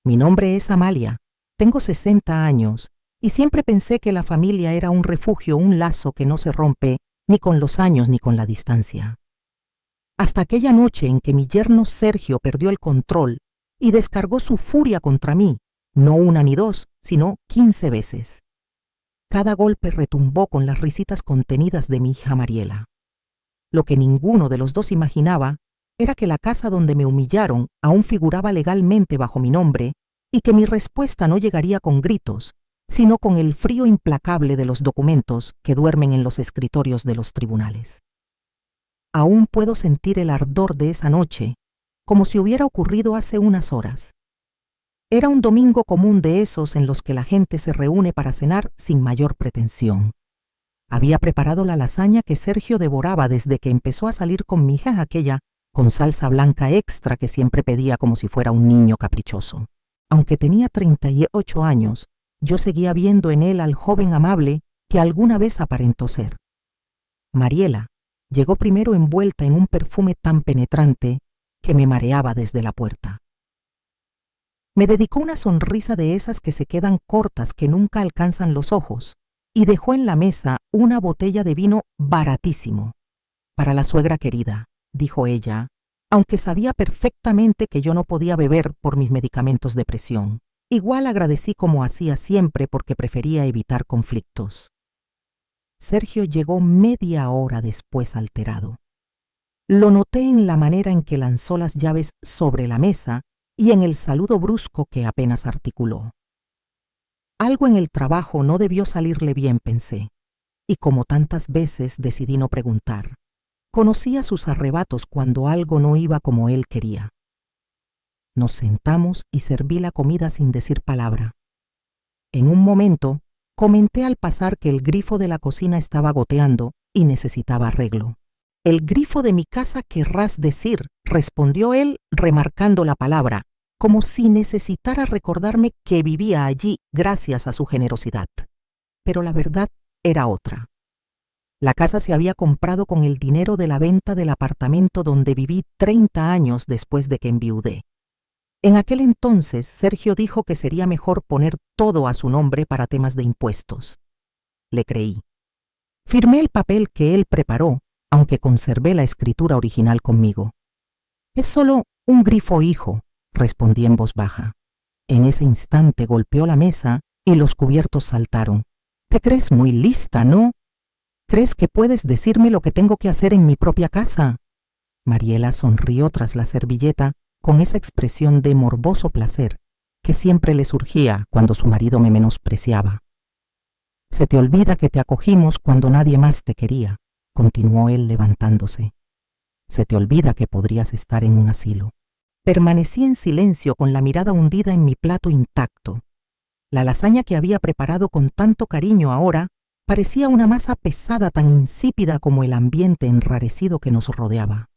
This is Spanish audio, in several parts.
Mi nombre es Amalia, tengo 60 años y siempre pensé que la familia era un refugio, un lazo que no se rompe ni con los años ni con la distancia. Hasta aquella noche en que mi yerno Sergio perdió el control y descargó su furia contra mí, no una ni dos, sino 15 veces. Cada golpe retumbó con las risitas contenidas de mi hija Mariela. Lo que ninguno de los dos imaginaba era que la casa donde me humillaron aún figuraba legalmente bajo mi nombre y que mi respuesta no llegaría con gritos, sino con el frío implacable de los documentos que duermen en los escritorios de los tribunales. Aún puedo sentir el ardor de esa noche, como si hubiera ocurrido hace unas horas. Era un domingo común de esos en los que la gente se reúne para cenar sin mayor pretensión. Había preparado la lasaña que Sergio devoraba desde que empezó a salir con mi hija aquella con salsa blanca extra que siempre pedía como si fuera un niño caprichoso. Aunque tenía 38 años, yo seguía viendo en él al joven amable que alguna vez aparentó ser. Mariela llegó primero envuelta en un perfume tan penetrante que me mareaba desde la puerta. Me dedicó una sonrisa de esas que se quedan cortas, que nunca alcanzan los ojos, y dejó en la mesa una botella de vino baratísimo. Para la suegra querida, dijo ella, aunque sabía perfectamente que yo no podía beber por mis medicamentos de presión. Igual agradecí como hacía siempre porque prefería evitar conflictos. Sergio llegó media hora después alterado. Lo noté en la manera en que lanzó las llaves sobre la mesa y en el saludo brusco que apenas articuló. Algo en el trabajo no debió salirle bien, pensé, y como tantas veces decidí no preguntar. Conocía sus arrebatos cuando algo no iba como él quería. Nos sentamos y serví la comida sin decir palabra. En un momento, comenté al pasar que el grifo de la cocina estaba goteando y necesitaba arreglo. «El grifo de mi casa querrás decir», respondió él remarcando la palabra, como si necesitara recordarme que vivía allí gracias a su generosidad. Pero la verdad era otra. La casa se había comprado con el dinero de la venta del apartamento donde viví 30 años después de que enviudé. En aquel entonces, Sergio dijo que sería mejor poner todo a su nombre para temas de impuestos. Le creí. Firmé el papel que él preparó, aunque conservé la escritura original conmigo. «Es solo un grifo, hijo», respondí en voz baja. En ese instante golpeó la mesa y los cubiertos saltaron. «Te crees muy lista, ¿no? ¿Crees que puedes decirme lo que tengo que hacer en mi propia casa?» Mariela sonrió tras la servilleta con esa expresión de morboso placer que siempre le surgía cuando su marido me menospreciaba. «Se te olvida que te acogimos cuando nadie más te quería», continuó él levantándose. «Se te olvida que podrías estar en un asilo». Permanecí en silencio con la mirada hundida en mi plato intacto. La lasaña que había preparado con tanto cariño ahora parecía una masa pesada, tan insípida como el ambiente enrarecido que nos rodeaba.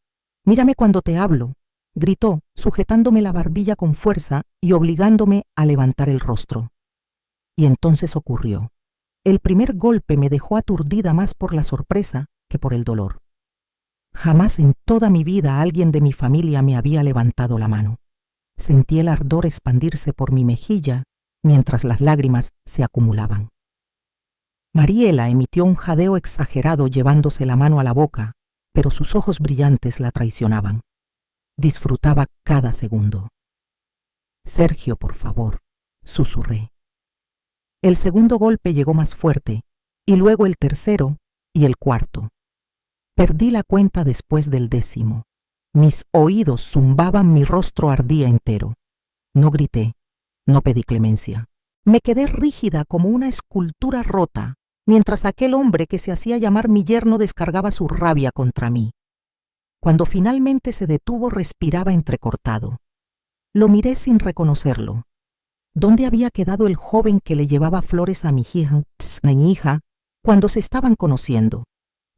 «Mírame cuando te hablo», gritó, sujetándome la barbilla con fuerza y obligándome a levantar el rostro. Y entonces ocurrió. El primer golpe me dejó aturdida más por la sorpresa que por el dolor. Jamás en toda mi vida alguien de mi familia me había levantado la mano. Sentí el ardor expandirse por mi mejilla mientras las lágrimas se acumulaban. Mariela emitió un jadeo exagerado llevándose la mano a la boca, pero sus ojos brillantes la traicionaban. Disfrutaba cada segundo. «Sergio, por favor», susurré. El segundo golpe llegó más fuerte, y luego el tercero y el cuarto. Perdí la cuenta después del 10º. Mis oídos zumbaban, mi rostro ardía entero. No grité, no pedí clemencia. Me quedé rígida como una escultura rota, mientras aquel hombre que se hacía llamar mi yerno descargaba su rabia contra mí. Cuando finalmente se detuvo, respiraba entrecortado. Lo miré sin reconocerlo. ¿Dónde había quedado el joven que le llevaba flores a mi hija cuando se estaban conociendo?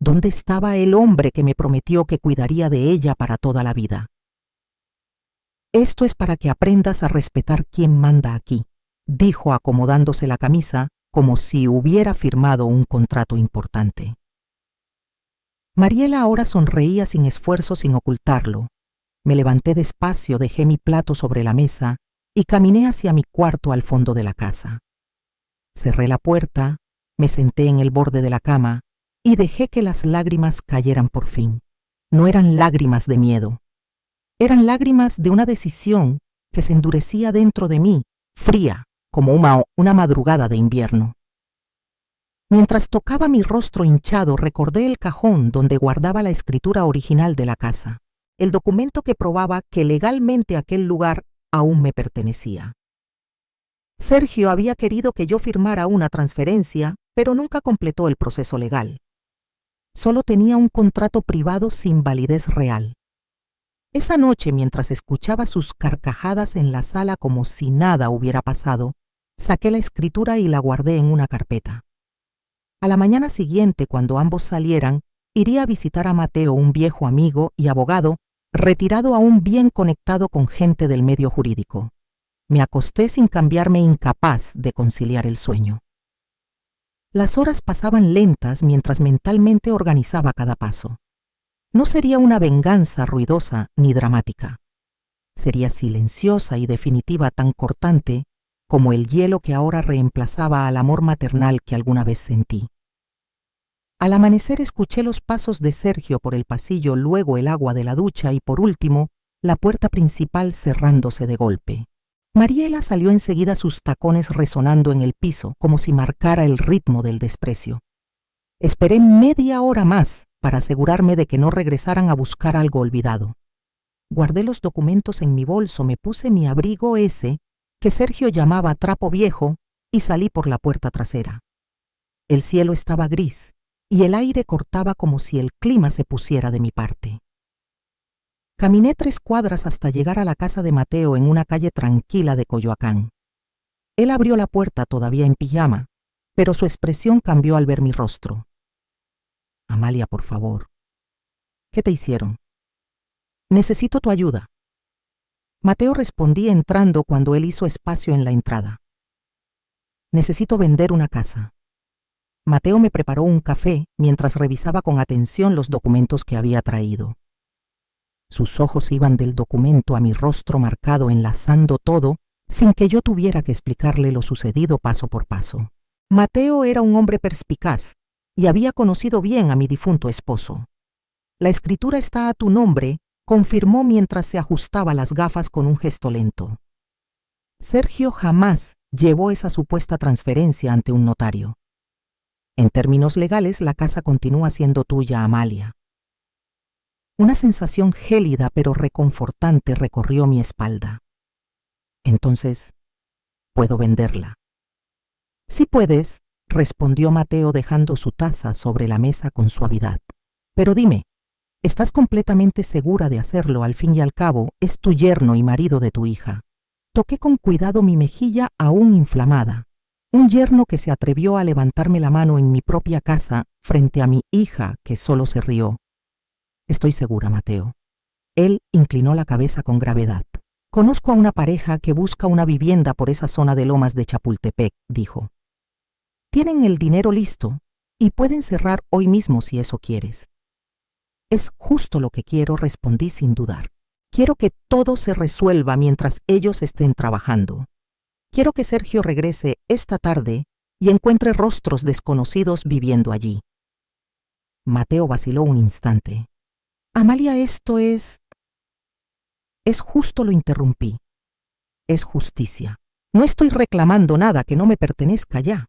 ¿Dónde estaba el hombre que me prometió que cuidaría de ella para toda la vida? «Esto es para que aprendas a respetar quién manda aquí», dijo acomodándose la camisa como si hubiera firmado un contrato importante. Mariela ahora sonreía sin esfuerzo, sin ocultarlo. Me levanté despacio, dejé mi plato sobre la mesa y caminé hacia mi cuarto al fondo de la casa. Cerré la puerta, me senté en el borde de la cama y dejé que las lágrimas cayeran por fin. No eran lágrimas de miedo. Eran lágrimas de una decisión que se endurecía dentro de mí, fría, como una madrugada de invierno. Mientras tocaba mi rostro hinchado, recordé el cajón donde guardaba la escritura original de la casa, el documento que probaba que legalmente aquel lugar aún me pertenecía. Sergio había querido que yo firmara una transferencia, pero nunca completó el proceso legal. Solo tenía un contrato privado sin validez real. Esa noche, mientras escuchaba sus carcajadas en la sala como si nada hubiera pasado, saqué la escritura y la guardé en una carpeta. A la mañana siguiente, cuando ambos salieran, iría a visitar a Mateo, un viejo amigo y abogado, retirado aún bien conectado con gente del medio jurídico. Me acosté sin cambiarme, incapaz de conciliar el sueño. Las horas pasaban lentas mientras mentalmente organizaba cada paso. No sería una venganza ruidosa ni dramática. Sería silenciosa y definitiva, tan cortante como el hielo que ahora reemplazaba al amor maternal que alguna vez sentí. Al amanecer escuché los pasos de Sergio por el pasillo, luego el agua de la ducha y por último la puerta principal cerrándose de golpe. Mariela salió enseguida, sus tacones resonando en el piso como si marcara el ritmo del desprecio. Esperé media hora más para asegurarme de que no regresaran a buscar algo olvidado. Guardé los documentos en mi bolso, me puse mi abrigo ese que Sergio llamaba trapo viejo y salí por la puerta trasera. El cielo estaba gris y el aire cortaba como si el clima se pusiera de mi parte. Caminé 3 cuadras hasta llegar a la casa de Mateo en una calle tranquila de Coyoacán. Él abrió la puerta todavía en pijama, pero su expresión cambió al ver mi rostro. Amalia, por favor. ¿Qué te hicieron? Necesito tu ayuda. Mateo respondí entrando cuando él hizo espacio en la entrada. Necesito vender una casa. Mateo me preparó un café mientras revisaba con atención los documentos que había traído. Sus ojos iban del documento a mi rostro marcado, enlazando todo sin que yo tuviera que explicarle lo sucedido paso por paso. Mateo era un hombre perspicaz y había conocido bien a mi difunto esposo. La escritura está a tu nombre, confirmó mientras se ajustaba las gafas con un gesto lento. Sergio jamás llevó esa supuesta transferencia ante un notario. En términos legales, la casa continúa siendo tuya, Amalia. Una sensación gélida pero reconfortante recorrió mi espalda. Entonces, ¿puedo venderla? Sí puedes, respondió Mateo dejando su taza sobre la mesa con suavidad. Pero dime, ¿estás completamente segura de hacerlo? Al fin y al cabo, es tu yerno y marido de tu hija. Toqué con cuidado mi mejilla aún inflamada. Un yerno que se atrevió a levantarme la mano en mi propia casa frente a mi hija, que solo se rió. Estoy segura, Mateo. Él inclinó la cabeza con gravedad. Conozco a una pareja que busca una vivienda por esa zona de Lomas de Chapultepec, dijo. Tienen el dinero listo y pueden cerrar hoy mismo si eso quieres. Es justo lo que quiero, respondí sin dudar. Quiero que todo se resuelva mientras ellos estén trabajando. Quiero que Sergio regrese esta tarde y encuentre rostros desconocidos viviendo allí. Mateo vaciló un instante. Amalia, esto es... Es justo, lo interrumpí. Es justicia. No estoy reclamando nada que no me pertenezca ya.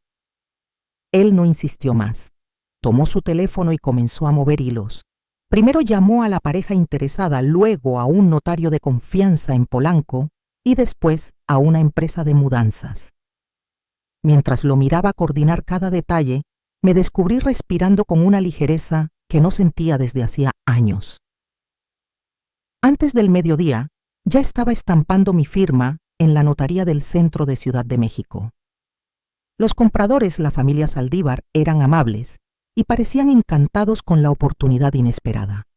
Él no insistió más. Tomó su teléfono y comenzó a mover hilos. Primero llamó a la pareja interesada, luego a un notario de confianza en Polanco y después a una empresa de mudanzas. Mientras lo miraba coordinar cada detalle, me descubrí respirando con una ligereza que no sentía desde hacía años. Antes del mediodía, ya estaba estampando mi firma en la notaría del centro de Ciudad de México. Los compradores, la familia Saldívar, eran amables y parecían encantados con la oportunidad inesperada.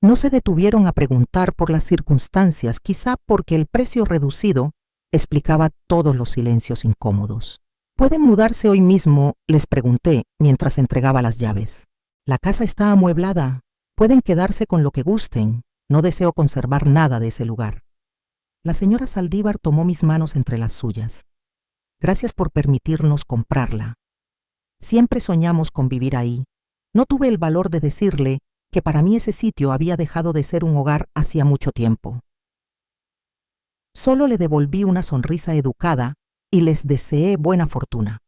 No se detuvieron a preguntar por las circunstancias, quizá porque el precio reducido explicaba todos los silencios incómodos. ¿Pueden mudarse hoy mismo?, les pregunté mientras entregaba las llaves. La casa está amueblada. Pueden quedarse con lo que gusten. No deseo conservar nada de ese lugar. La señora Saldívar tomó mis manos entre las suyas. Gracias por permitirnos comprarla. Siempre soñamos con vivir ahí. No tuve el valor de decirle que para mí ese sitio había dejado de ser un hogar hacía mucho tiempo. Solo le devolví una sonrisa educada y les deseé buena fortuna.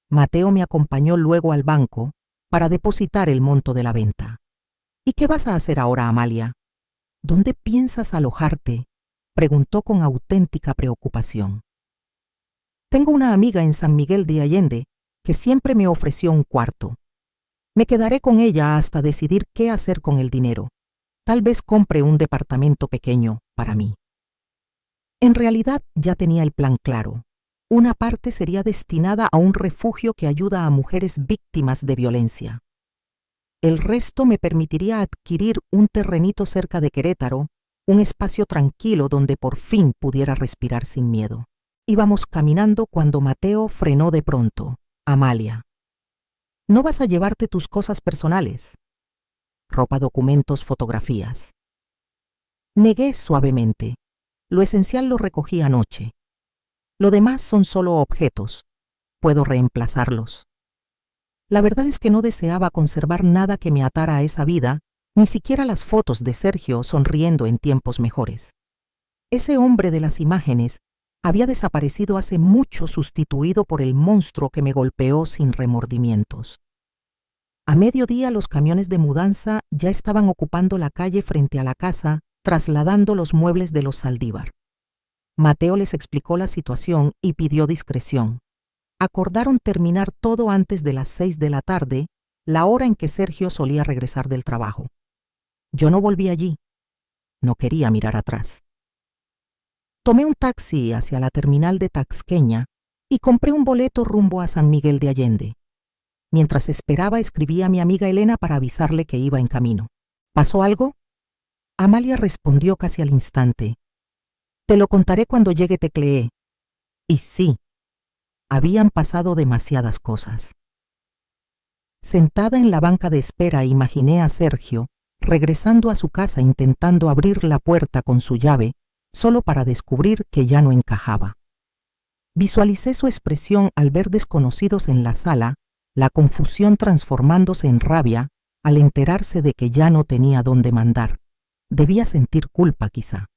Mateo me acompañó luego al banco para depositar el monto de la venta. ¿Y qué vas a hacer ahora, Amalia? ¿Dónde piensas alojarte?, preguntó con auténtica preocupación. Tengo una amiga en San Miguel de Allende que siempre me ofreció un cuarto. Me quedaré con ella hasta decidir qué hacer con el dinero. Tal vez compre un departamento pequeño para mí. En realidad ya tenía el plan claro. Una parte sería destinada a un refugio que ayuda a mujeres víctimas de violencia. El resto me permitiría adquirir un terrenito cerca de Querétaro, un espacio tranquilo donde por fin pudiera respirar sin miedo. Íbamos caminando cuando Mateo frenó de pronto. Amalia, ¿no vas a llevarte tus cosas personales? Ropa, documentos, fotografías. Negué suavemente. Lo esencial lo recogí anoche. Lo demás son solo objetos. Puedo reemplazarlos. La verdad es que no deseaba conservar nada que me atara a esa vida, ni siquiera las fotos de Sergio sonriendo en tiempos mejores. Ese hombre de las imágenes había desaparecido hace mucho, sustituido por el monstruo que me golpeó sin remordimientos. A mediodía los camiones de mudanza ya estaban ocupando la calle frente a la casa, trasladando los muebles de los Saldívar. Mateo les explicó la situación y pidió discreción. Acordaron terminar todo antes de las 6 de la tarde, la hora en que Sergio solía regresar del trabajo. Yo no volví allí. No quería mirar atrás. Tomé un taxi hacia la terminal de Taxqueña y compré un boleto rumbo a San Miguel de Allende. Mientras esperaba, escribí a mi amiga Elena para avisarle que iba en camino. ¿Pasó algo? Amalia respondió casi al instante. Te lo contaré cuando llegue, tecleé. Y sí, habían pasado demasiadas cosas. Sentada en la banca de espera, imaginé a Sergio regresando a su casa intentando abrir la puerta con su llave, solo para descubrir que ya no encajaba. Visualicé su expresión al ver desconocidos en la sala, la confusión transformándose en rabia al enterarse de que ya no tenía dónde mandar. Debía sentir culpa, quizá.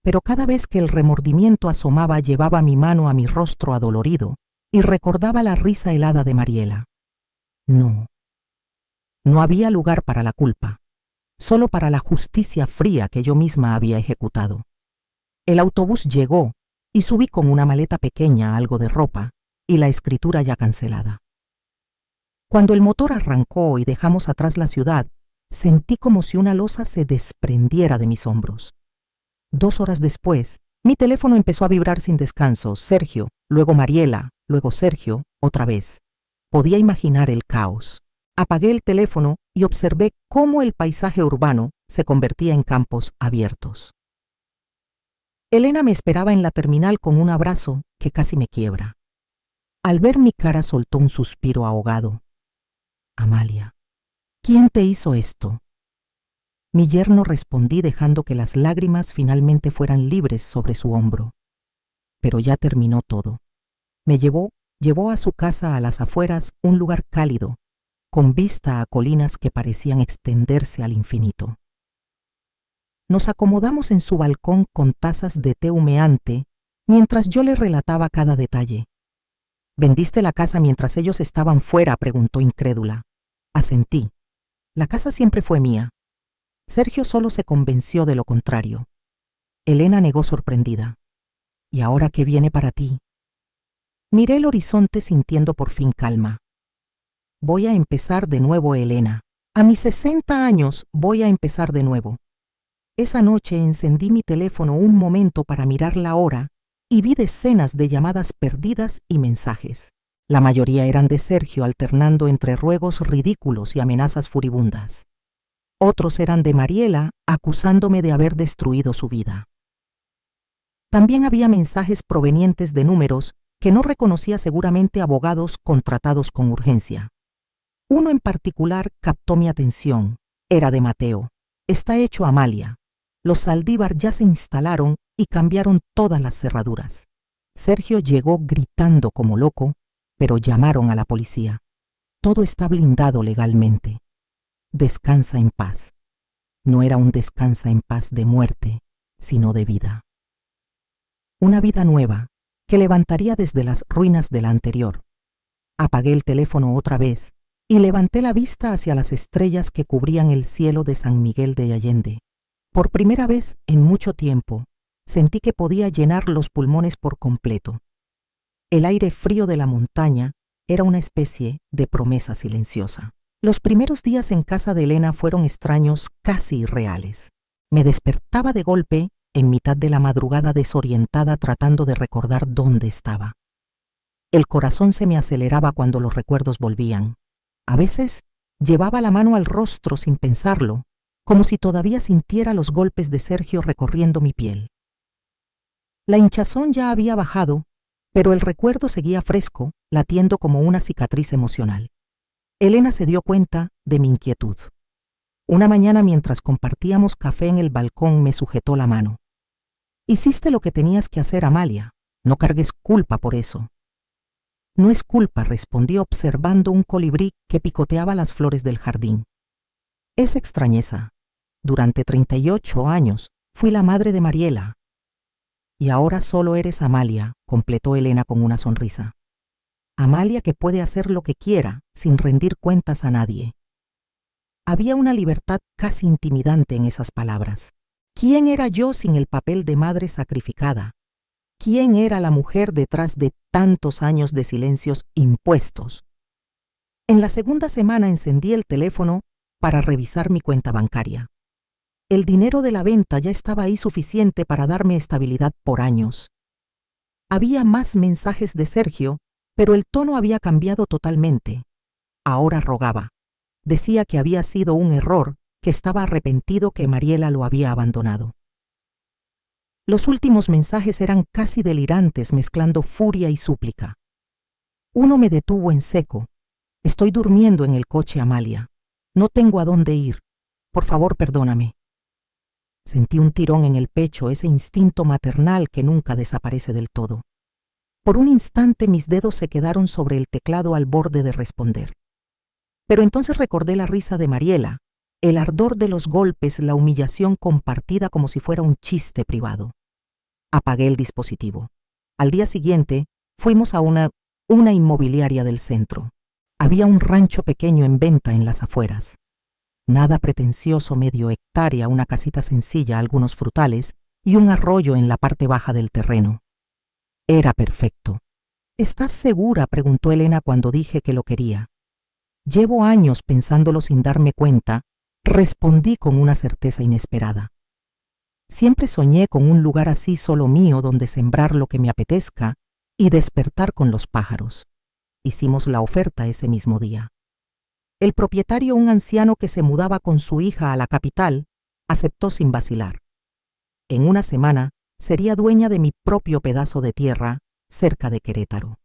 Pero cada vez que el remordimiento asomaba, llevaba mi mano a mi rostro adolorido y recordaba la risa helada de Mariela. No había lugar para la culpa, solo para la justicia fría que yo misma había ejecutado. El autobús llegó y subí con una maleta pequeña, algo de ropa y la escritura ya cancelada. Cuando el motor arrancó y dejamos atrás la ciudad, sentí como si una losa se desprendiera de mis hombros. 2 horas después, mi teléfono empezó a vibrar sin descanso. Sergio, luego Mariela, luego Sergio, otra vez. Podía imaginar el caos. Apagué el teléfono y observé cómo el paisaje urbano se convertía en campos abiertos. Elena me esperaba en la terminal con un abrazo que casi me quiebra. Al ver mi cara soltó un suspiro ahogado. Amalia, ¿quién te hizo esto? Mi yerno, respondí dejando que las lágrimas finalmente fueran libres sobre su hombro. Pero ya terminó todo. Me llevó a su casa a las afueras, un lugar cálido, con vista a colinas que parecían extenderse al infinito. Nos acomodamos en su balcón con tazas de té humeante, mientras yo le relataba cada detalle. ¿Vendiste la casa mientras ellos estaban fuera?, preguntó incrédula. Asentí. La casa siempre fue mía. Sergio solo se convenció de lo contrario. Elena negó sorprendida. ¿Y ahora qué viene para ti? Miré el horizonte sintiendo por fin calma. Voy a empezar de nuevo, Elena. A mis 60 años voy a empezar de nuevo. Esa noche encendí mi teléfono un momento para mirar la hora y vi decenas de llamadas perdidas y mensajes. La mayoría eran de Sergio, alternando entre ruegos ridículos y amenazas furibundas. Otros eran de Mariela, acusándome de haber destruido su vida. También había mensajes provenientes de números que no reconocía, seguramente abogados contratados con urgencia. Uno en particular captó mi atención. Era de Mateo. Está hecho, Amalia. Los Saldívar ya se instalaron y cambiaron todas las cerraduras. Sergio llegó gritando como loco, pero llamaron a la policía. Todo está blindado legalmente. Descansa en paz. No era un descansa en paz de muerte, sino de vida. Una vida nueva, que levantaría desde las ruinas de la anterior. Apagué el teléfono otra vez y levanté la vista hacia las estrellas que cubrían el cielo de San Miguel de Allende. Por primera vez en mucho tiempo, sentí que podía llenar los pulmones por completo. El aire frío de la montaña era una especie de promesa silenciosa. Los primeros días en casa de Elena fueron extraños, casi irreales. Me despertaba de golpe en mitad de la madrugada desorientada tratando de recordar dónde estaba. El corazón se me aceleraba cuando los recuerdos volvían. A veces llevaba la mano al rostro sin pensarlo, como si todavía sintiera los golpes de Sergio recorriendo mi piel. La hinchazón ya había bajado, pero el recuerdo seguía fresco, latiendo como una cicatriz emocional. Elena se dio cuenta de mi inquietud. Una mañana mientras compartíamos café en el balcón me sujetó la mano. «Hiciste lo que tenías que hacer, Amalia. No cargues culpa por eso». «No es culpa», respondí observando un colibrí que picoteaba las flores del jardín. «Es extrañeza. Durante 38 años fui la madre de Mariela». «Y ahora solo eres Amalia», completó Elena con una sonrisa. «Amalia que puede hacer lo que quiera sin rendir cuentas a nadie». Había una libertad casi intimidante en esas palabras. ¿Quién era yo sin el papel de madre sacrificada? ¿Quién era la mujer detrás de tantos años de silencios impuestos? En la segunda semana encendí el teléfono para revisar mi cuenta bancaria. El dinero de la venta ya estaba ahí suficiente para darme estabilidad por años. Había más mensajes de Sergio, pero el tono había cambiado totalmente. Ahora rogaba. Decía que había sido un error, que estaba arrepentido que Mariela lo había abandonado. Los últimos mensajes eran casi delirantes, mezclando furia y súplica. Uno me detuvo en seco. «Estoy durmiendo en el coche, Amalia. No tengo a dónde ir. Por favor, perdóname». Sentí un tirón en el pecho, ese instinto maternal que nunca desaparece del todo. Por un instante mis dedos se quedaron sobre el teclado al borde de responder. Pero entonces recordé la risa de Mariela, el ardor de los golpes, la humillación compartida como si fuera un chiste privado. Apagué el dispositivo. Al día siguiente fuimos a una inmobiliaria del centro. Había un rancho pequeño en venta en las afueras. Nada pretencioso, medio hectárea, una casita sencilla, algunos frutales y un arroyo en la parte baja del terreno. Era perfecto. «¿Estás segura?», preguntó Elena cuando dije que lo quería. «Llevo años pensándolo sin darme cuenta», respondí con una certeza inesperada. Siempre soñé con un lugar así solo mío donde sembrar lo que me apetezca y despertar con los pájaros. Hicimos la oferta ese mismo día. El propietario, un anciano que se mudaba con su hija a la capital, aceptó sin vacilar. En una semana sería dueña de mi propio pedazo de tierra cerca de Querétaro.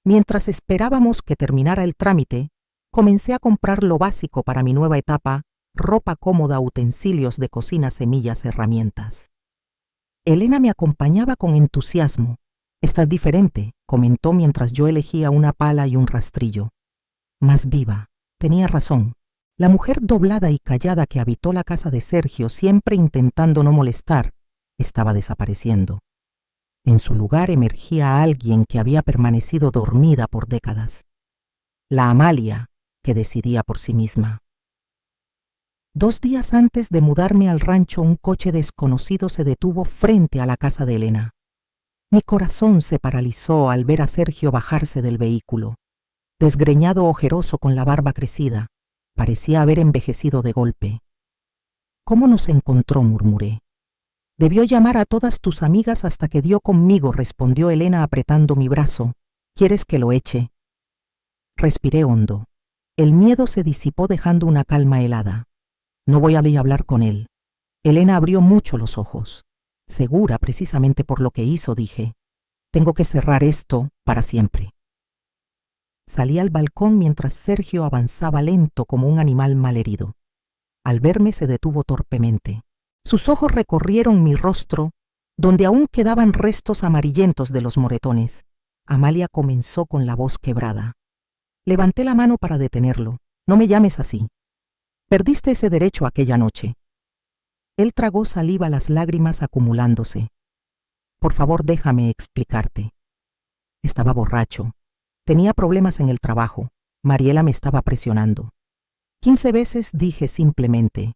Mientras esperábamos que terminara el trámite, comencé a comprar lo básico para mi nueva etapa: ropa cómoda, utensilios de cocina, semillas, herramientas. Elena me acompañaba con entusiasmo. «Estás diferente», comentó mientras yo elegía una pala y un rastrillo. Más viva. Tenía razón. La mujer doblada y callada que habitó la casa de Sergio, siempre intentando no molestar, estaba desapareciendo. En su lugar emergía alguien que había permanecido dormida por décadas. La Amalia que decidía por sí misma. 2 días antes de mudarme al rancho, un coche desconocido se detuvo frente a la casa de Elena. Mi corazón se paralizó al ver a Sergio bajarse del vehículo. Desgreñado, ojeroso, con la barba crecida, parecía haber envejecido de golpe. «¿Cómo nos encontró?», murmuré. «Debió llamar a todas tus amigas hasta que dio conmigo», respondió Elena apretando mi brazo. «¿Quieres que lo eche?». Respiré hondo. El miedo se disipó dejando una calma helada. «No voy a ir a hablar con él». Elena abrió mucho los ojos. «Segura, precisamente por lo que hizo», dije. «Tengo que cerrar esto para siempre». Salí al balcón mientras Sergio avanzaba lento como un animal malherido. Al verme se detuvo torpemente. Sus ojos recorrieron mi rostro, donde aún quedaban restos amarillentos de los moretones. Amalia comenzó con la voz quebrada. Levanté la mano para detenerlo. No me llames así. Perdiste ese derecho aquella noche. Él tragó saliva, las lágrimas acumulándose. Por favor, déjame explicarte. Estaba borracho. Tenía problemas en el trabajo. Mariela me estaba presionando. 15 veces dije simplemente.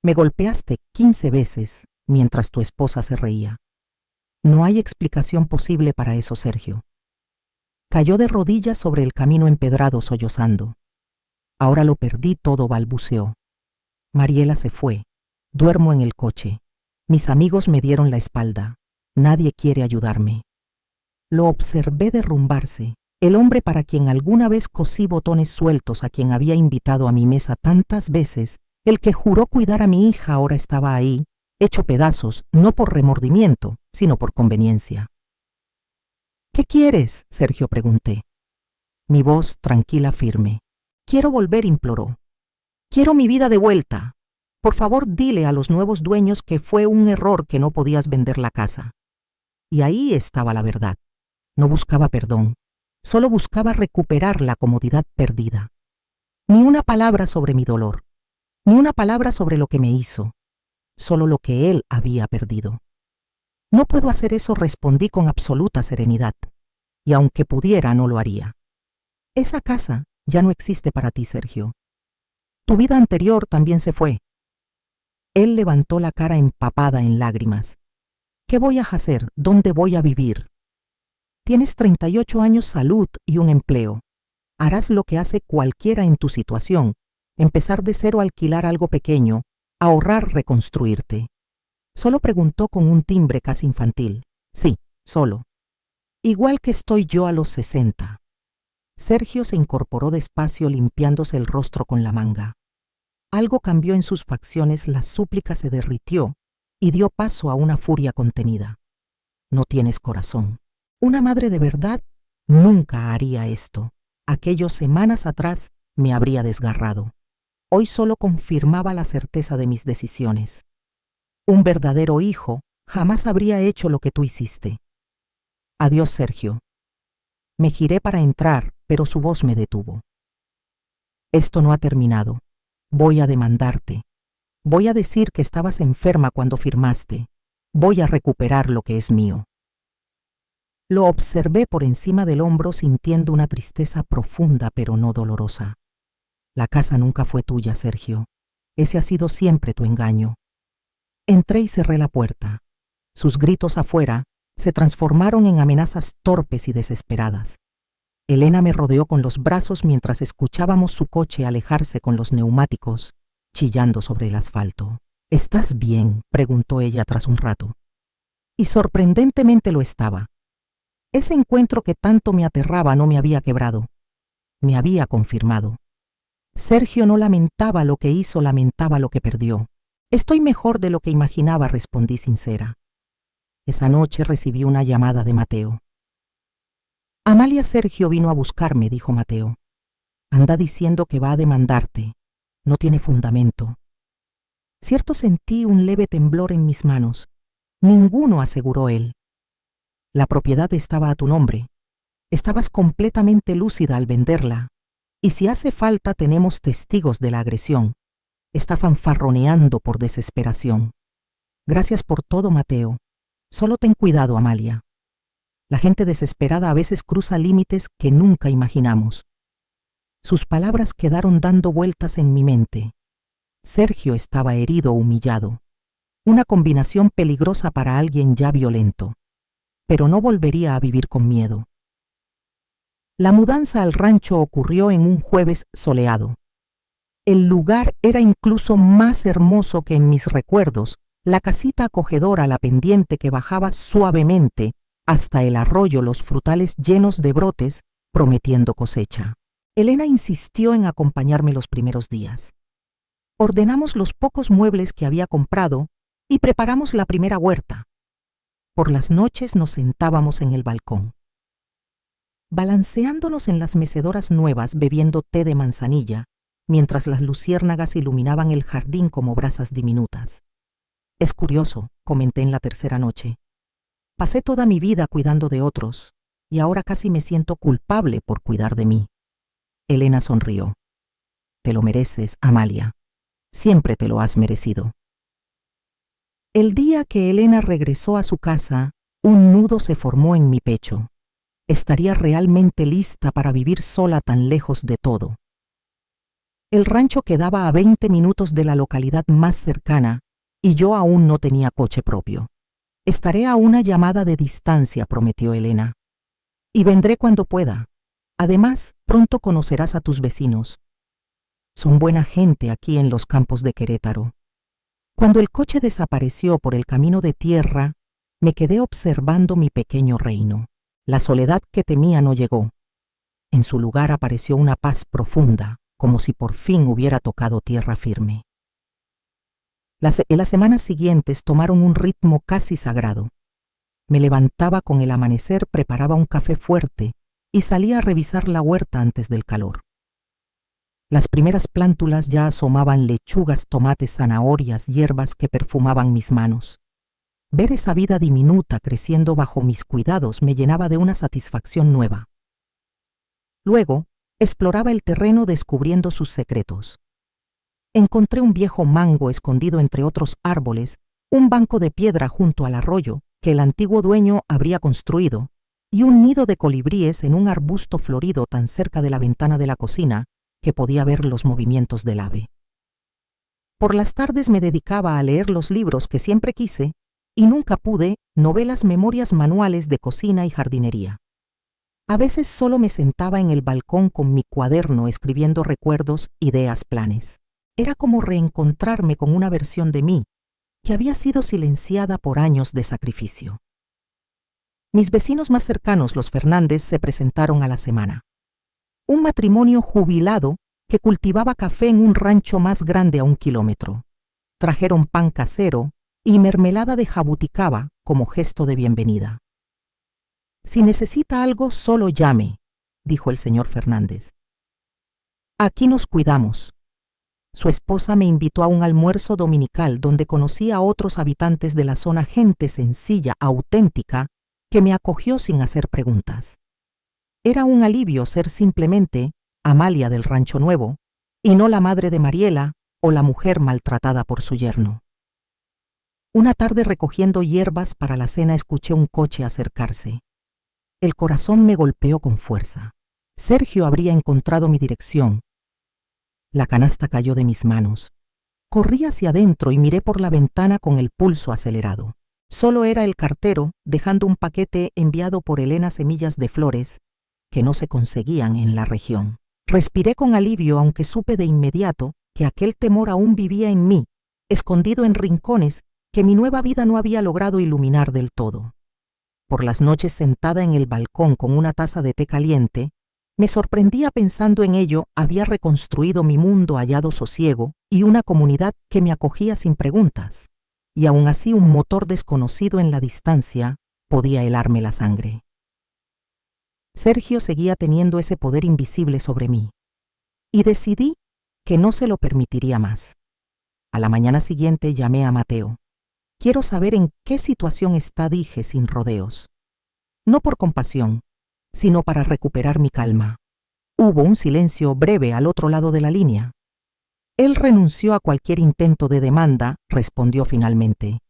Me golpeaste 15 veces mientras tu esposa se reía. No hay explicación posible para eso, Sergio. Cayó de rodillas sobre el camino empedrado sollozando. Ahora lo perdí todo, balbuceó. Mariela se fue. Duermo en el coche. Mis amigos me dieron la espalda. Nadie quiere ayudarme. Lo observé derrumbarse. El hombre para quien alguna vez cosí botones sueltos, a quien había invitado a mi mesa tantas veces, el que juró cuidar a mi hija, ahora estaba ahí, hecho pedazos, no por remordimiento, sino por conveniencia. ¿Qué quieres?, Sergio, pregunté. Mi voz tranquila, firme. Quiero volver, imploró. Quiero mi vida de vuelta. Por favor, dile a los nuevos dueños que fue un error que no podías vender la casa. Y ahí estaba la verdad. No buscaba perdón. Solo buscaba recuperar la comodidad perdida. Ni una palabra sobre mi dolor. Ni una palabra sobre lo que me hizo. Solo lo que él había perdido. No puedo hacer eso, respondí con absoluta serenidad. Y aunque pudiera, no lo haría. Esa casa ya no existe para ti, Sergio. Tu vida anterior también se fue. Él levantó la cara empapada en lágrimas. ¿Qué voy a hacer? ¿Dónde voy a vivir? Tienes 38 años, salud y un empleo. Harás lo que hace cualquiera en tu situación. Empezar de cero, alquilar algo pequeño, ahorrar, reconstruirte. Solo preguntó con un timbre casi infantil. Sí, solo. Igual que estoy yo a los 60. Sergio se incorporó despacio, limpiándose el rostro con la manga. Algo cambió en sus facciones, la súplica se derritió y dio paso a una furia contenida. No tienes corazón. Una madre de verdad nunca haría esto. Aquellos semanas atrás me habría desgarrado. Hoy solo confirmaba la certeza de mis decisiones. Un verdadero hijo jamás habría hecho lo que tú hiciste. Adiós, Sergio. Me giré para entrar, pero su voz me detuvo. Esto no ha terminado. Voy a demandarte. Voy a decir que estabas enferma cuando firmaste. Voy a recuperar lo que es mío. Lo observé por encima del hombro, sintiendo una tristeza profunda pero no dolorosa. La casa nunca fue tuya, Sergio. Ese ha sido siempre tu engaño. Entré y cerré la puerta. Sus gritos afuera se transformaron en amenazas torpes y desesperadas. Elena me rodeó con los brazos mientras escuchábamos su coche alejarse con los neumáticos, chillando sobre el asfalto. ¿Estás bien?, preguntó ella tras un rato. Y sorprendentemente lo estaba. Ese encuentro que tanto me aterraba no me había quebrado. Me había confirmado. Sergio no lamentaba lo que hizo, lamentaba lo que perdió. Estoy mejor de lo que imaginaba, respondí sincera. Esa noche recibí una llamada de Mateo. Amalia, Sergio vino a buscarme, dijo Mateo. Anda diciendo que va a demandarte. No tiene fundamento. Cierto, sentí un leve temblor en mis manos. Ninguno, aseguró él. La propiedad estaba a tu nombre. Estabas completamente lúcida al venderla. Y si hace falta, tenemos testigos de la agresión. Está fanfarroneando por desesperación. Gracias por todo, Mateo. Solo ten cuidado, Amalia. La gente desesperada a veces cruza límites que nunca imaginamos. Sus palabras quedaron dando vueltas en mi mente. Sergio estaba herido, humillado. Una combinación peligrosa para alguien ya violento. Pero no volvería a vivir con miedo. La mudanza al rancho ocurrió en un jueves soleado. El lugar era incluso más hermoso que en mis recuerdos, la casita acogedora, la pendiente que bajaba suavemente hasta el arroyo, los frutales llenos de brotes, prometiendo cosecha. Elena insistió en acompañarme los primeros días. Ordenamos los pocos muebles que había comprado y preparamos la primera huerta. Por las noches nos sentábamos en el balcón. Balanceándonos en las mecedoras nuevas, bebiendo té de manzanilla, mientras las luciérnagas iluminaban el jardín como brasas diminutas. Es curioso, comenté en la tercera noche. Pasé toda mi vida cuidando de otros, y ahora casi me siento culpable por cuidar de mí. Elena sonrió. Te lo mereces, Amalia. Siempre te lo has merecido. El día que Elena regresó a su casa, un nudo se formó en mi pecho. ¿Estaría realmente lista para vivir sola tan lejos de todo? El rancho quedaba a 20 minutos de la localidad más cercana y yo aún no tenía coche propio. Estaré a una llamada de distancia, prometió Elena. Y vendré cuando pueda. Además, pronto conocerás a tus vecinos. Son buena gente aquí en los campos de Querétaro. Cuando el coche desapareció por el camino de tierra, me quedé observando mi pequeño reino. La soledad que temía no llegó. En su lugar apareció una paz profunda, como si por fin hubiera tocado tierra firme. Las semanas siguientes tomaron un ritmo casi sagrado. Me levantaba con el amanecer, preparaba un café fuerte y salía a revisar la huerta antes del calor. Las primeras plántulas ya asomaban lechugas, tomates, zanahorias, hierbas que perfumaban mis manos. Ver esa vida diminuta creciendo bajo mis cuidados me llenaba de una satisfacción nueva. Luego, exploraba el terreno descubriendo sus secretos. Encontré un viejo mango escondido entre otros árboles, un banco de piedra junto al arroyo que el antiguo dueño habría construido, y un nido de colibríes en un arbusto florido tan cerca de la ventana de la cocina que podía ver los movimientos del ave. Por las tardes me dedicaba a leer los libros que siempre quise y nunca pude, novelas, memorias, manuales de cocina y jardinería. A veces solo me sentaba en el balcón con mi cuaderno escribiendo recuerdos, ideas, planes. Era como reencontrarme con una versión de mí que había sido silenciada por años de sacrificio. Mis vecinos más cercanos, los Fernández, se presentaron a la semana. Un matrimonio jubilado que cultivaba café en un rancho más grande a 1 kilómetro. Trajeron pan casero y mermelada de jabuticaba como gesto de bienvenida. Si necesita algo, solo llame, dijo el señor Fernández. Aquí nos cuidamos. Su esposa me invitó a un almuerzo dominical donde conocí a otros habitantes de la zona, gente sencilla, auténtica, que me acogió sin hacer preguntas. Era un alivio ser simplemente Amalia del Rancho Nuevo y no la madre de Mariela o la mujer maltratada por su yerno. Una tarde recogiendo hierbas para la cena escuché un coche acercarse. El corazón me golpeó con fuerza. Sergio habría encontrado mi dirección. La canasta cayó de mis manos. Corrí hacia adentro y miré por la ventana con el pulso acelerado. Solo era el cartero dejando un paquete enviado por Elena, semillas de flores que no se conseguían en la región. Respiré con alivio, aunque supe de inmediato que aquel temor aún vivía en mí, escondido en rincones que mi nueva vida no había logrado iluminar del todo. Por las noches, sentada en el balcón con una taza de té caliente, me sorprendía pensando en ello. Había reconstruido mi mundo, hallado sosiego y una comunidad que me acogía sin preguntas, y aún así un motor desconocido en la distancia podía helarme la sangre. Sergio seguía teniendo ese poder invisible sobre mí, y decidí que no se lo permitiría más. A la mañana siguiente llamé a Mateo. Quiero saber en qué situación está, dije sin rodeos. No por compasión, sino para recuperar mi calma. Hubo un silencio breve al otro lado de la línea. Él renunció a cualquier intento de demanda, respondió finalmente.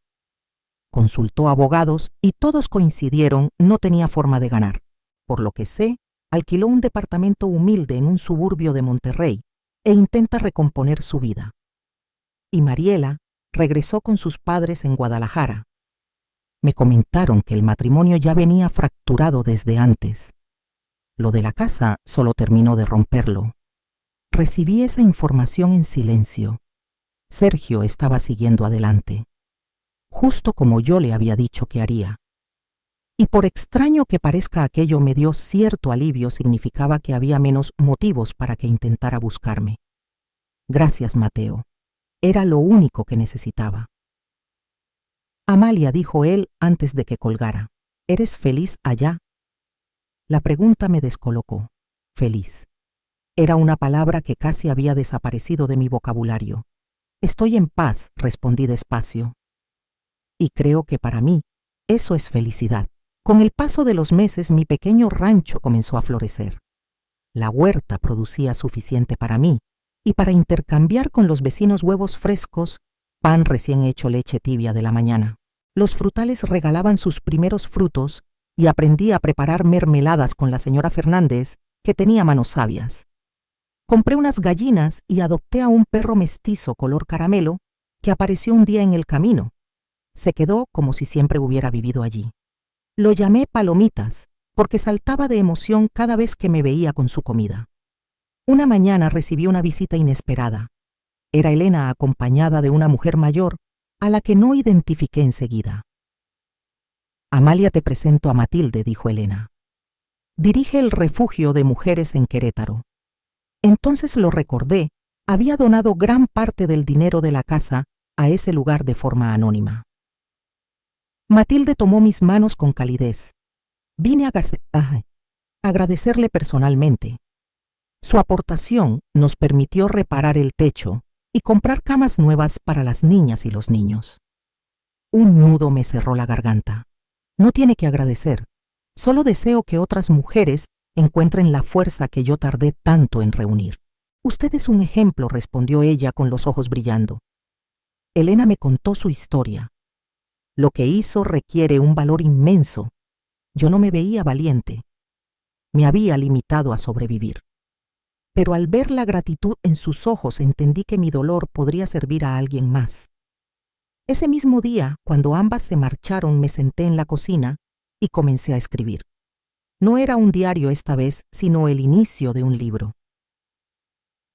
Consultó abogados y todos coincidieron, no tenía forma de ganar. Por lo que sé, alquiló un departamento humilde en un suburbio de Monterrey e intenta recomponer su vida. Y Mariela regresó con sus padres en Guadalajara. Me comentaron que el matrimonio ya venía fracturado desde antes. Lo de la casa solo terminó de romperlo. Recibí esa información en silencio. Sergio estaba siguiendo adelante, justo como yo le había dicho que haría. Y por extraño que parezca, aquello me dio cierto alivio. Significaba que había menos motivos para que intentara buscarme. Gracias, Mateo. Era lo único que necesitaba. Amalia, dijo él antes de que colgara, ¿eres feliz allá? La pregunta me descolocó. Feliz. Era una palabra que casi había desaparecido de mi vocabulario. Estoy en paz, respondí despacio. y creo que para mí eso es felicidad. Con el paso de los meses mi pequeño rancho comenzó a florecer. La huerta producía suficiente para mí y para intercambiar con los vecinos huevos frescos, pan recién hecho, leche tibia de la mañana. Los frutales regalaban sus primeros frutos y aprendí a preparar mermeladas con la señora Fernández, que tenía manos sabias. Compré unas gallinas y adopté a un perro mestizo color caramelo que apareció un día en el camino. Se quedó como si siempre hubiera vivido allí. Lo llamé Palomitas porque saltaba de emoción cada vez que me veía con su comida. Una mañana recibí una visita inesperada. Era Elena acompañada de una mujer mayor a la que no identifiqué enseguida. «Amalia, te presento a Matilde», dijo Elena. «Dirige el refugio de mujeres en Querétaro». Entonces lo recordé. Había donado gran parte del dinero de la casa a ese lugar de forma anónima. Matilde tomó mis manos con calidez. Vine a agradecerle personalmente. Su aportación nos permitió reparar el techo y comprar camas nuevas para las niñas y los niños. Un nudo me cerró la garganta. No tiene que agradecer. Solo deseo que otras mujeres encuentren la fuerza que yo tardé tanto en reunir. «Usted es un ejemplo», respondió ella con los ojos brillando. Elena me contó su historia. Lo que hizo requiere un valor inmenso. Yo no me veía valiente. Me había limitado a sobrevivir. Pero al ver la gratitud en sus ojos entendí que mi dolor podría servir a alguien más. Ese mismo día, cuando ambas se marcharon, me senté en la cocina y comencé a escribir. No era un diario esta vez, sino el inicio de un libro.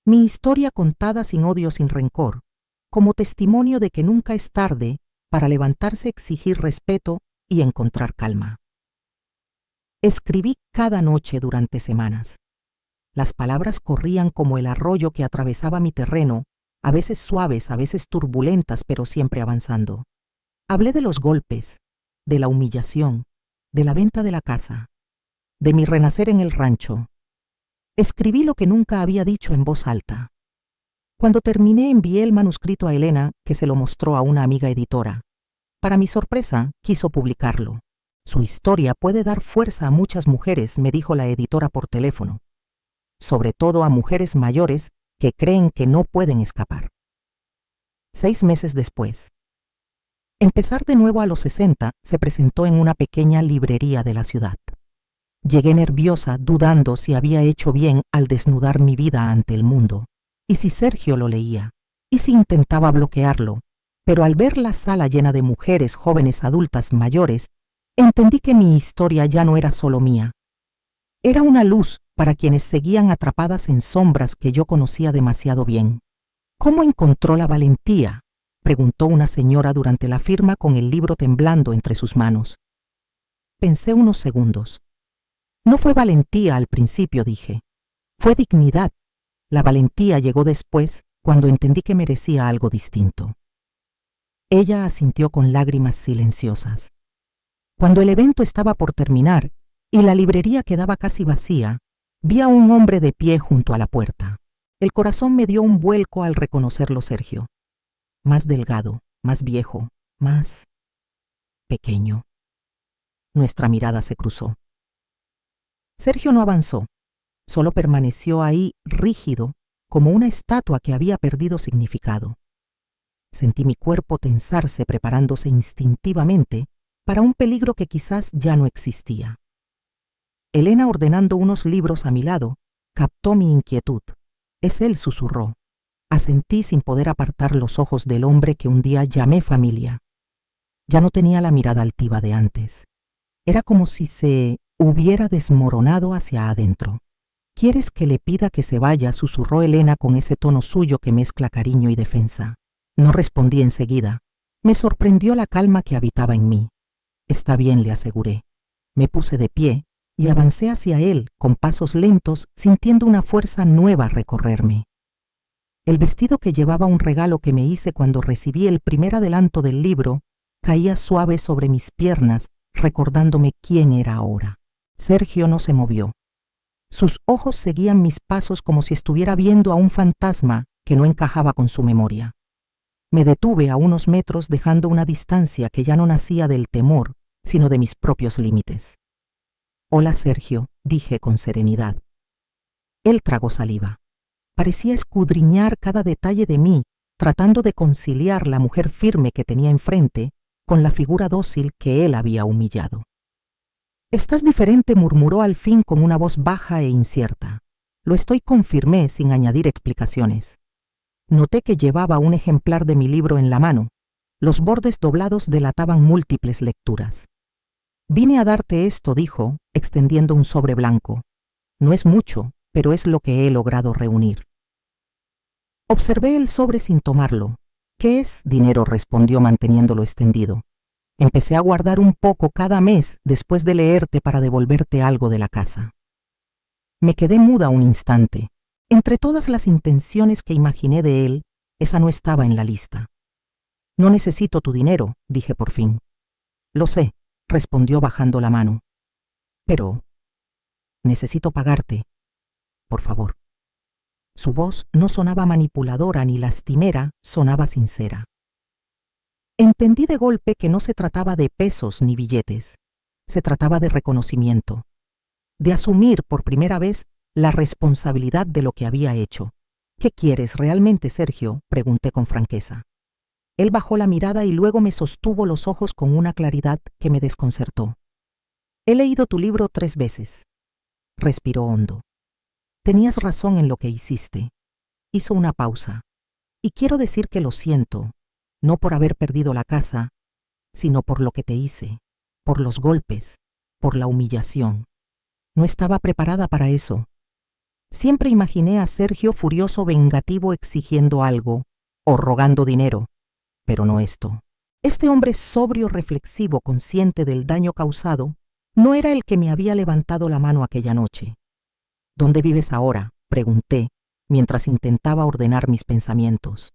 Mi historia contada sin odio, sin rencor, como testimonio de que nunca es tarde para levantarse, exigir respeto y encontrar calma. Escribí cada noche durante semanas. Las palabras corrían como el arroyo que atravesaba mi terreno, a veces suaves, a veces turbulentas, pero siempre avanzando. Hablé de los golpes, de la humillación, de la venta de la casa, de mi renacer en el rancho. Escribí lo que nunca había dicho en voz alta. Cuando terminé, envié el manuscrito a Elena, que se lo mostró a una amiga editora. Para mi sorpresa, quiso publicarlo. «Su historia puede dar fuerza a muchas mujeres», me dijo la editora por teléfono. «Sobre todo a mujeres mayores que creen que no pueden escapar». 6 meses después. Empezar de nuevo a los 60 se presentó en una pequeña librería de la ciudad. Llegué nerviosa, dudando si había hecho bien al desnudar mi vida ante el mundo, y si Sergio lo leía, y si intentaba bloquearlo, pero al ver la sala llena de mujeres jóvenes, adultas, mayores, entendí que mi historia ya no era solo mía. Era una luz para quienes seguían atrapadas en sombras que yo conocía demasiado bien. «¿Cómo encontró la valentía?», preguntó una señora durante la firma con el libro temblando entre sus manos. Pensé unos segundos. «No fue valentía al principio», dije. «Fue dignidad. La valentía llegó después, cuando entendí que merecía algo distinto». Ella asintió con lágrimas silenciosas. Cuando el evento estaba por terminar y la librería quedaba casi vacía, vi a un hombre de pie junto a la puerta. El corazón me dio un vuelco al reconocerlo Sergio. Más delgado, más viejo, más pequeño. Nuestra mirada se cruzó. Sergio no avanzó, solo permaneció ahí rígido, como una estatua que había perdido significado. Sentí mi cuerpo tensarse, preparándose instintivamente para un peligro que quizás ya no existía. Elena, ordenando unos libros a mi lado, captó mi inquietud. «Es él», susurró. Asentí sin poder apartar los ojos del hombre que un día llamé familia. Ya no tenía la mirada altiva de antes. Era como si se hubiera desmoronado hacia adentro. «¿Quieres que le pida que se vaya?», susurró Elena con ese tono suyo que mezcla cariño y defensa. No respondí enseguida. Me sorprendió la calma que habitaba en mí. «Está bien», le aseguré. Me puse de pie y avancé hacia él con pasos lentos, sintiendo una fuerza nueva recorrerme. El vestido, que llevaba un regalo que me hice cuando recibí el primer adelanto del libro, caía suave sobre mis piernas, recordándome quién era ahora. Sergio no se movió. Sus ojos seguían mis pasos como si estuviera viendo a un fantasma que no encajaba con su memoria. Me detuve a unos metros dejando una distancia que ya no nacía del temor, sino de mis propios límites. «Hola, Sergio», dije con serenidad. Él tragó saliva. Parecía escudriñar cada detalle de mí, tratando de conciliar la mujer firme que tenía enfrente con la figura dócil que él había humillado. «Estás diferente», murmuró al fin con una voz baja e incierta. «Lo estoy», confirmé sin añadir explicaciones. Noté que llevaba un ejemplar de mi libro en la mano. Los bordes doblados delataban múltiples lecturas. «Vine a darte esto», dijo, extendiendo un sobre blanco. «No es mucho, pero es lo que he logrado reunir». Observé el sobre sin tomarlo. «¿Qué es?» «Dinero», respondió manteniéndolo extendido. «Empecé a guardar un poco cada mes después de leerte para devolverte algo de la casa». Me quedé muda un instante. Entre todas las intenciones que imaginé de él, esa no estaba en la lista. «No necesito tu dinero», dije por fin. «Lo sé», respondió bajando la mano. «Pero necesito pagarte. Por favor». Su voz no sonaba manipuladora ni lastimera, sonaba sincera. Entendí de golpe que no se trataba de pesos ni billetes. Se trataba de reconocimiento, de asumir por primera vez la responsabilidad de lo que había hecho. «¿Qué quieres realmente, Sergio?», pregunté con franqueza. Él bajó la mirada y luego me sostuvo los ojos con una claridad que me desconcertó. «He leído tu libro 3 veces». Respiró hondo. «Tenías razón en lo que hiciste». Hizo una pausa. «Y quiero decir que lo siento, no por haber perdido la casa, sino por lo que te hice, por los golpes, por la humillación. No estaba preparada para eso. Siempre imaginé a Sergio furioso, vengativo, exigiendo algo, o rogando dinero, pero no esto. Este hombre sobrio, reflexivo, consciente del daño causado, no era el que me había levantado la mano aquella noche. «¿Dónde vives ahora?», pregunté, mientras intentaba ordenar mis pensamientos.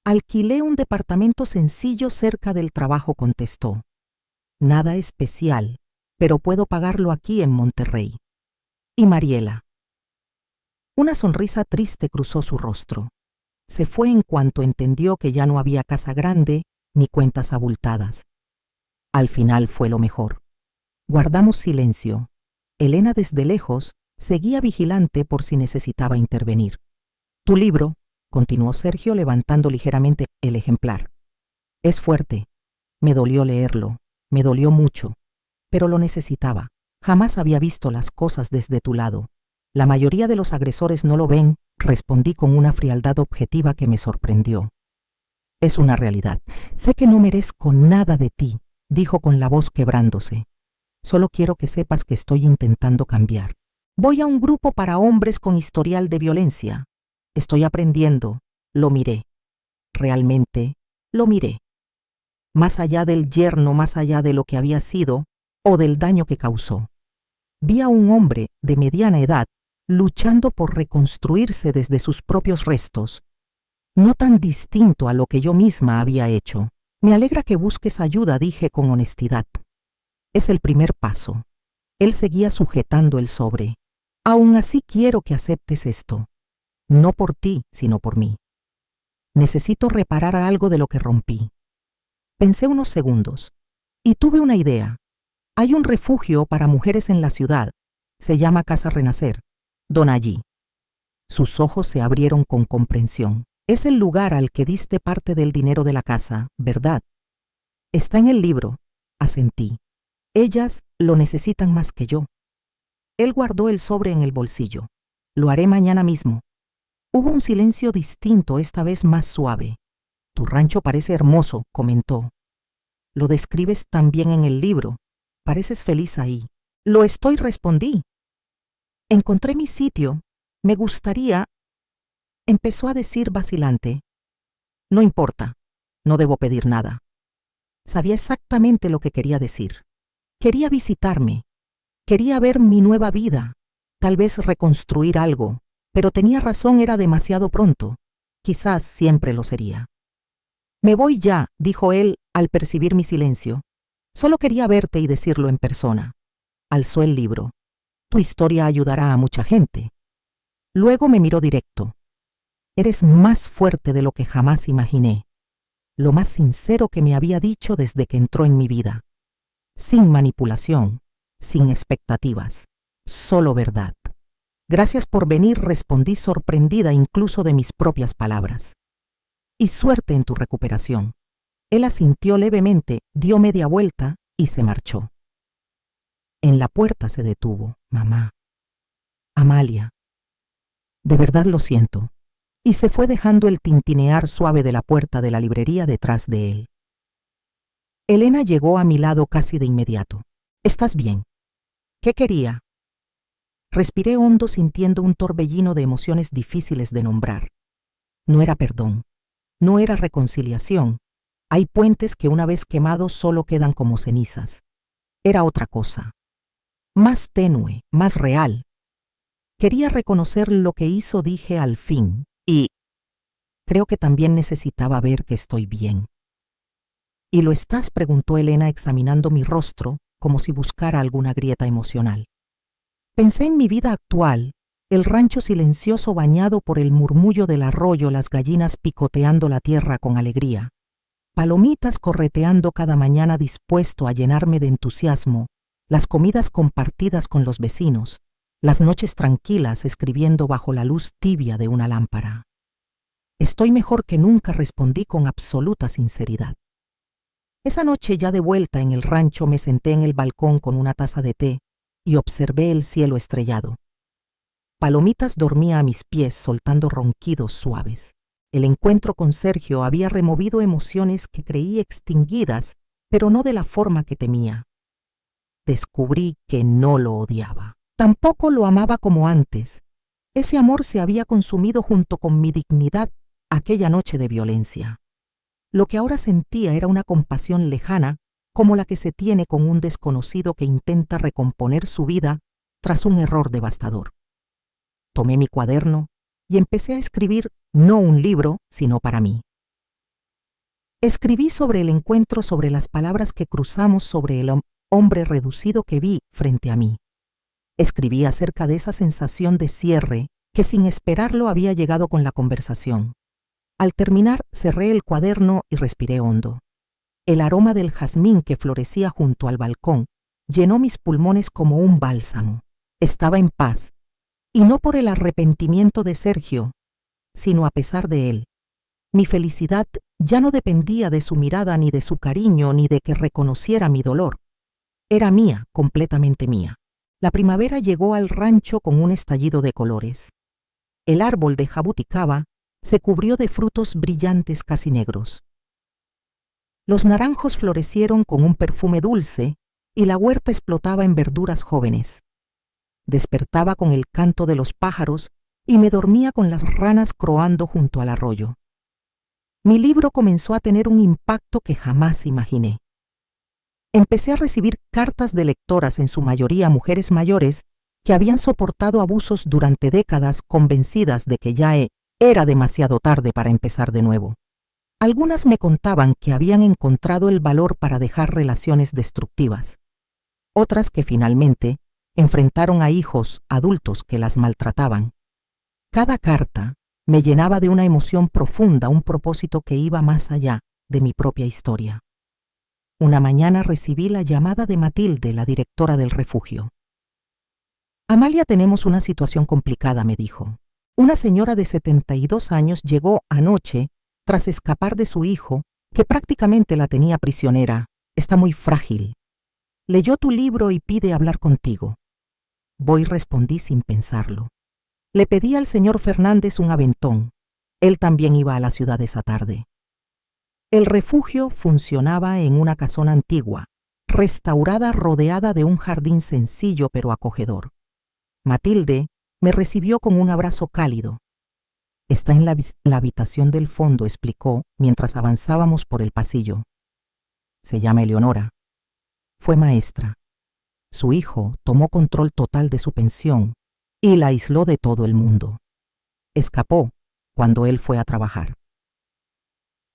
«Alquilé un departamento sencillo cerca del trabajo», contestó. «Nada especial, pero puedo pagarlo aquí en Monterrey». «¿Y Mariela?». Una sonrisa triste cruzó su rostro. Se fue en cuanto entendió que ya no había casa grande ni cuentas abultadas. Al final fue lo mejor. Guardamos silencio. Elena desde lejos seguía vigilante por si necesitaba intervenir. «Tu libro», continuó Sergio levantando ligeramente el ejemplar. «Es fuerte. Me dolió leerlo. Me dolió mucho. Pero lo necesitaba. Jamás había visto las cosas desde tu lado. La mayoría de los agresores no lo ven», respondí con una frialdad objetiva que me sorprendió. «Es una realidad. Sé que no merezco nada de ti», dijo con la voz quebrándose. «Solo quiero que sepas que estoy intentando cambiar. Voy a un grupo para hombres con historial de violencia. Estoy aprendiendo». Lo miré. Realmente, lo miré. Más allá del yerno, más allá de lo que había sido o del daño que causó. Vi a un hombre de mediana edad luchando por reconstruirse desde sus propios restos, no tan distinto a lo que yo misma había hecho. «Me alegra que busques ayuda», dije con honestidad. «Es el primer paso». Él seguía sujetando el sobre. «Aún así quiero que aceptes esto. No por ti, sino por mí. Necesito reparar algo de lo que rompí». Pensé unos segundos y tuve una idea. Hay un refugio para mujeres en la ciudad. Se llama Casa Renacer. Don allí. Sus ojos se abrieron con comprensión. «Es el lugar al que diste parte del dinero de la casa, ¿verdad?» «Está en el libro», asentí. «Ellas lo necesitan más que yo». Él guardó el sobre en el bolsillo. «Lo haré mañana mismo». Hubo un silencio distinto, esta vez más suave. «Tu rancho parece hermoso», comentó. «Lo describes tan bien en el libro. Pareces feliz ahí». «Lo estoy», respondí. «Encontré mi sitio. Me gustaría…» Empezó a decir vacilante. «No importa. No debo pedir nada». Sabía exactamente lo que quería decir. Quería visitarme. Quería ver mi nueva vida. Tal vez reconstruir algo. Pero tenía razón, era demasiado pronto. Quizás siempre lo sería. «Me voy ya», dijo él al percibir mi silencio. «Solo quería verte y decirlo en persona». Alzó el libro. «Tu historia ayudará a mucha gente». Luego me miró directo. «Eres más fuerte de lo que jamás imaginé». lo más sincero que me había dicho desde que entró en mi vida. Sin manipulación, sin expectativas, solo verdad. Gracias por venir, respondí sorprendida incluso de mis propias palabras. Y suerte en tu recuperación. Él asintió levemente, dio media vuelta y se marchó. En la puerta se detuvo. Mamá. Amalia. De verdad lo siento. Y se fue dejando el tintinear suave de la puerta de la librería detrás de él. Elena llegó a mi lado casi de inmediato. ¿Estás bien? ¿Qué quería? Respiré hondo sintiendo un torbellino de emociones difíciles de nombrar. No era perdón, no era reconciliación. Hay puentes que una vez quemados solo quedan como cenizas. Era otra cosa. Más tenue, más real. Quería reconocer lo que hizo, dije al fin, y creo que también necesitaba ver que estoy bien. ¿Y lo estás?, preguntó Elena examinando mi rostro como si buscara alguna grieta emocional. Pensé en mi vida actual, el rancho silencioso bañado por el murmullo del arroyo, las gallinas picoteando la tierra con alegría, palomitas correteando cada mañana dispuesto a llenarme de entusiasmo, las comidas compartidas con los vecinos, las noches tranquilas escribiendo bajo la luz tibia de una lámpara. Estoy mejor que nunca, respondí con absoluta sinceridad. Esa noche, ya de vuelta en el rancho, me senté en el balcón con una taza de té y observé el cielo estrellado. Palomitas dormía a mis pies soltando ronquidos suaves. El encuentro con Sergio había removido emociones que creí extinguidas, pero no de la forma que temía. Descubrí que no lo odiaba. Tampoco lo amaba como antes. Ese amor se había consumido junto con mi dignidad aquella noche de violencia. Lo que ahora sentía era una compasión lejana, como la que se tiene con un desconocido que intenta recomponer su vida tras un error devastador. Tomé mi cuaderno y empecé a escribir, no un libro, sino para mí. Escribí sobre el encuentro, sobre las palabras que cruzamos, sobre el hombre reducido que vi frente a mí. Escribí acerca de esa sensación de cierre que sin esperarlo había llegado con la conversación. Al terminar, cerré el cuaderno y respiré hondo. El aroma del jazmín que florecía junto al balcón llenó mis pulmones como un bálsamo. Estaba en paz, y no por el arrepentimiento de Sergio, sino a pesar de él. Mi felicidad ya no dependía de su mirada, ni de su cariño, ni de que reconociera mi dolor. Era mía, completamente mía. La primavera llegó al rancho con un estallido de colores. El árbol de jabuticaba se cubrió de frutos brillantes casi negros. Los naranjos florecieron con un perfume dulce y la huerta explotaba en verduras jóvenes. Despertaba con el canto de los pájaros y me dormía con las ranas croando junto al arroyo. Mi libro comenzó a tener un impacto que jamás imaginé. Empecé a recibir cartas de lectoras, en su mayoría mujeres mayores, que habían soportado abusos durante décadas, convencidas de que ya era demasiado tarde para empezar de nuevo. Algunas me contaban que habían encontrado el valor para dejar relaciones destructivas. Otras que finalmente enfrentaron a hijos adultos que las maltrataban. Cada carta me llenaba de una emoción profunda, un propósito que iba más allá de mi propia historia. Una mañana recibí la llamada de Matilde, la directora del refugio. Amalia, tenemos una situación complicada, me dijo. Una señora de 72 años llegó anoche tras escapar de su hijo, que prácticamente la tenía prisionera. Está muy frágil. Leyó tu libro y pide hablar contigo. Voy, respondí sin pensarlo. Le pedí al señor Fernández un aventón. Él también iba a la ciudad esa tarde. El refugio funcionaba en una casona antigua, restaurada, rodeada de un jardín sencillo pero acogedor. Matilde me recibió con un abrazo cálido. Está en la habitación del fondo, explicó mientras avanzábamos por el pasillo. Se llama Eleonora. Fue maestra. Su hijo tomó control total de su pensión y la aisló de todo el mundo. Escapó cuando él fue a trabajar.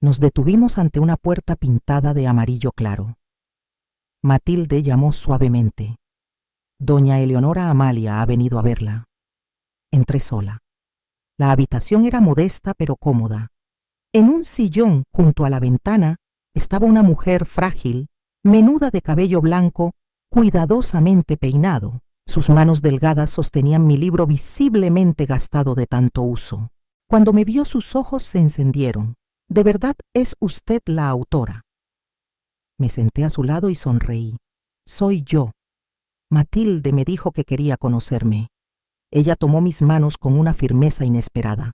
Nos detuvimos ante una puerta pintada de amarillo claro. Matilde llamó suavemente. Doña Eleonora Amalia ha venido a verla. Entré sola. La habitación era modesta pero cómoda. En un sillón junto a la ventana estaba una mujer frágil, menuda de cabello blanco, cuidadosamente peinado. Sus manos delgadas sostenían mi libro visiblemente gastado de tanto uso. Cuando me vio, sus ojos se encendieron. ¿De verdad es usted la autora? Me senté a su lado y sonreí. Soy yo. Matilde me dijo que quería conocerme. Ella tomó mis manos con una firmeza inesperada.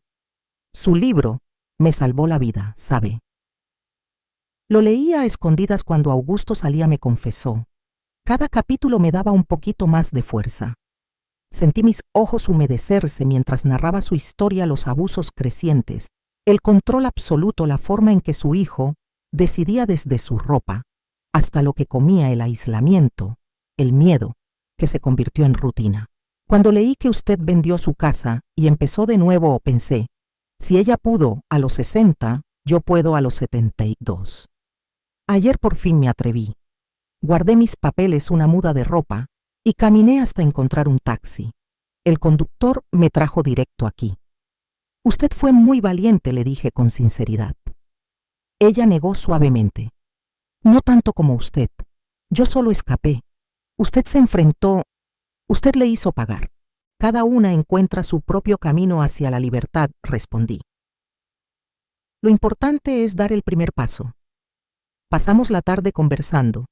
Su libro me salvó la vida, ¿sabe? Lo leía a escondidas cuando Augusto salía, me confesó. Cada capítulo me daba un poquito más de fuerza. Sentí mis ojos humedecerse mientras narraba su historia, los abusos crecientes, el control absoluto, la forma en que su hijo decidía desde su ropa hasta lo que comía, el aislamiento, el miedo, que se convirtió en rutina. Cuando leí que usted vendió su casa y empezó de nuevo, pensé, si ella pudo a los 60, yo puedo a los 72. Ayer por fin me atreví. Guardé mis papeles, una muda de ropa, y caminé hasta encontrar un taxi. El conductor me trajo directo aquí. Usted fue muy valiente, le dije con sinceridad. Ella negó suavemente. No tanto como usted. Yo solo escapé. Usted se enfrentó. Usted le hizo pagar. Cada una encuentra su propio camino hacia la libertad, respondí. Lo importante es dar el primer paso. Pasamos la tarde conversando.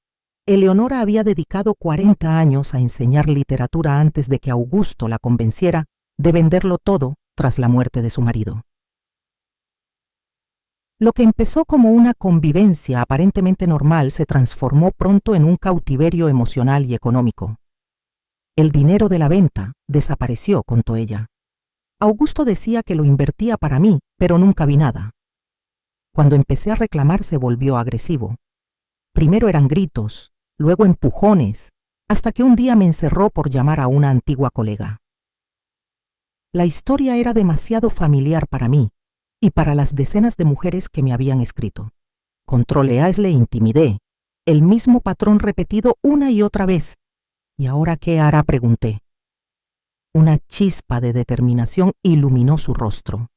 Eleonora había dedicado 40 años a enseñar literatura antes de que Augusto la convenciera de venderlo todo tras la muerte de su marido. Lo que empezó como una convivencia aparentemente normal se transformó pronto en un cautiverio emocional y económico. El dinero de la venta desapareció, contó ella. Augusto decía que lo invertía para mí, pero nunca vi nada. Cuando empecé a reclamar se volvió agresivo. Primero eran gritos, luego empujones, hasta que un día me encerró por llamar a una antigua colega. La historia era demasiado familiar para mí y para las decenas de mujeres que me habían escrito. Controlé, le intimidé, el mismo patrón repetido una y otra vez. ¿Y ahora qué hará?, pregunté. Una chispa de determinación iluminó su rostro.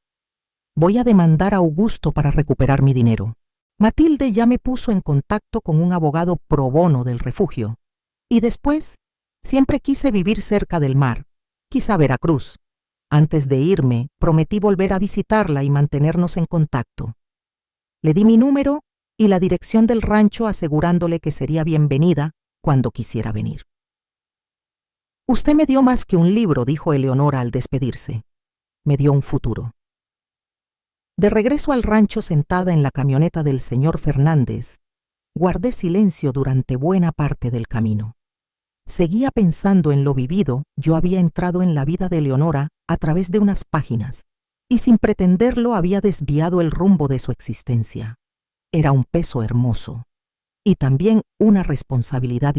Voy a demandar a Augusto para recuperar mi dinero. Matilde ya me puso en contacto con un abogado pro bono del refugio. Y después, siempre quise vivir cerca del mar, quizá Veracruz. Antes de irme, prometí volver a visitarla y mantenernos en contacto. Le di mi número y la dirección del rancho, asegurándole que sería bienvenida cuando quisiera venir. Usted me dio más que un libro, dijo Eleonora al despedirse. Me dio un futuro. De regreso al rancho, sentada en la camioneta del señor Fernández, guardé silencio durante buena parte del camino. Seguía pensando en lo vivido. Yo había entrado en la vida de Eleonora a través de unas páginas, y sin pretenderlo había desviado el rumbo de su existencia. Era un peso hermoso, y también una responsabilidad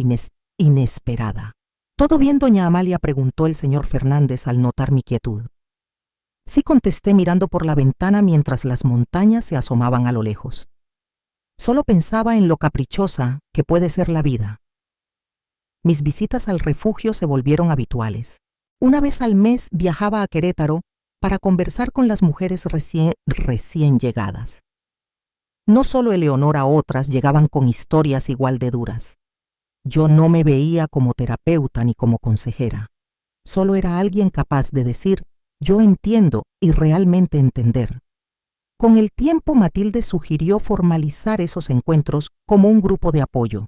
inesperada. ¿Todo bien, doña Amalia?, preguntó el señor Fernández al notar mi quietud. Sí, contesté mirando por la ventana mientras las montañas se asomaban a lo lejos. Solo pensaba en lo caprichosa que puede ser la vida. Mis visitas al refugio se volvieron habituales. Una vez al mes viajaba a Querétaro para conversar con las mujeres recién llegadas. No solo Eleonora, otras llegaban con historias igual de duras. Yo no me veía como terapeuta ni como consejera. Solo era alguien capaz de decir, yo entiendo, y realmente entender. Con el tiempo, Matilde sugirió formalizar esos encuentros como un grupo de apoyo.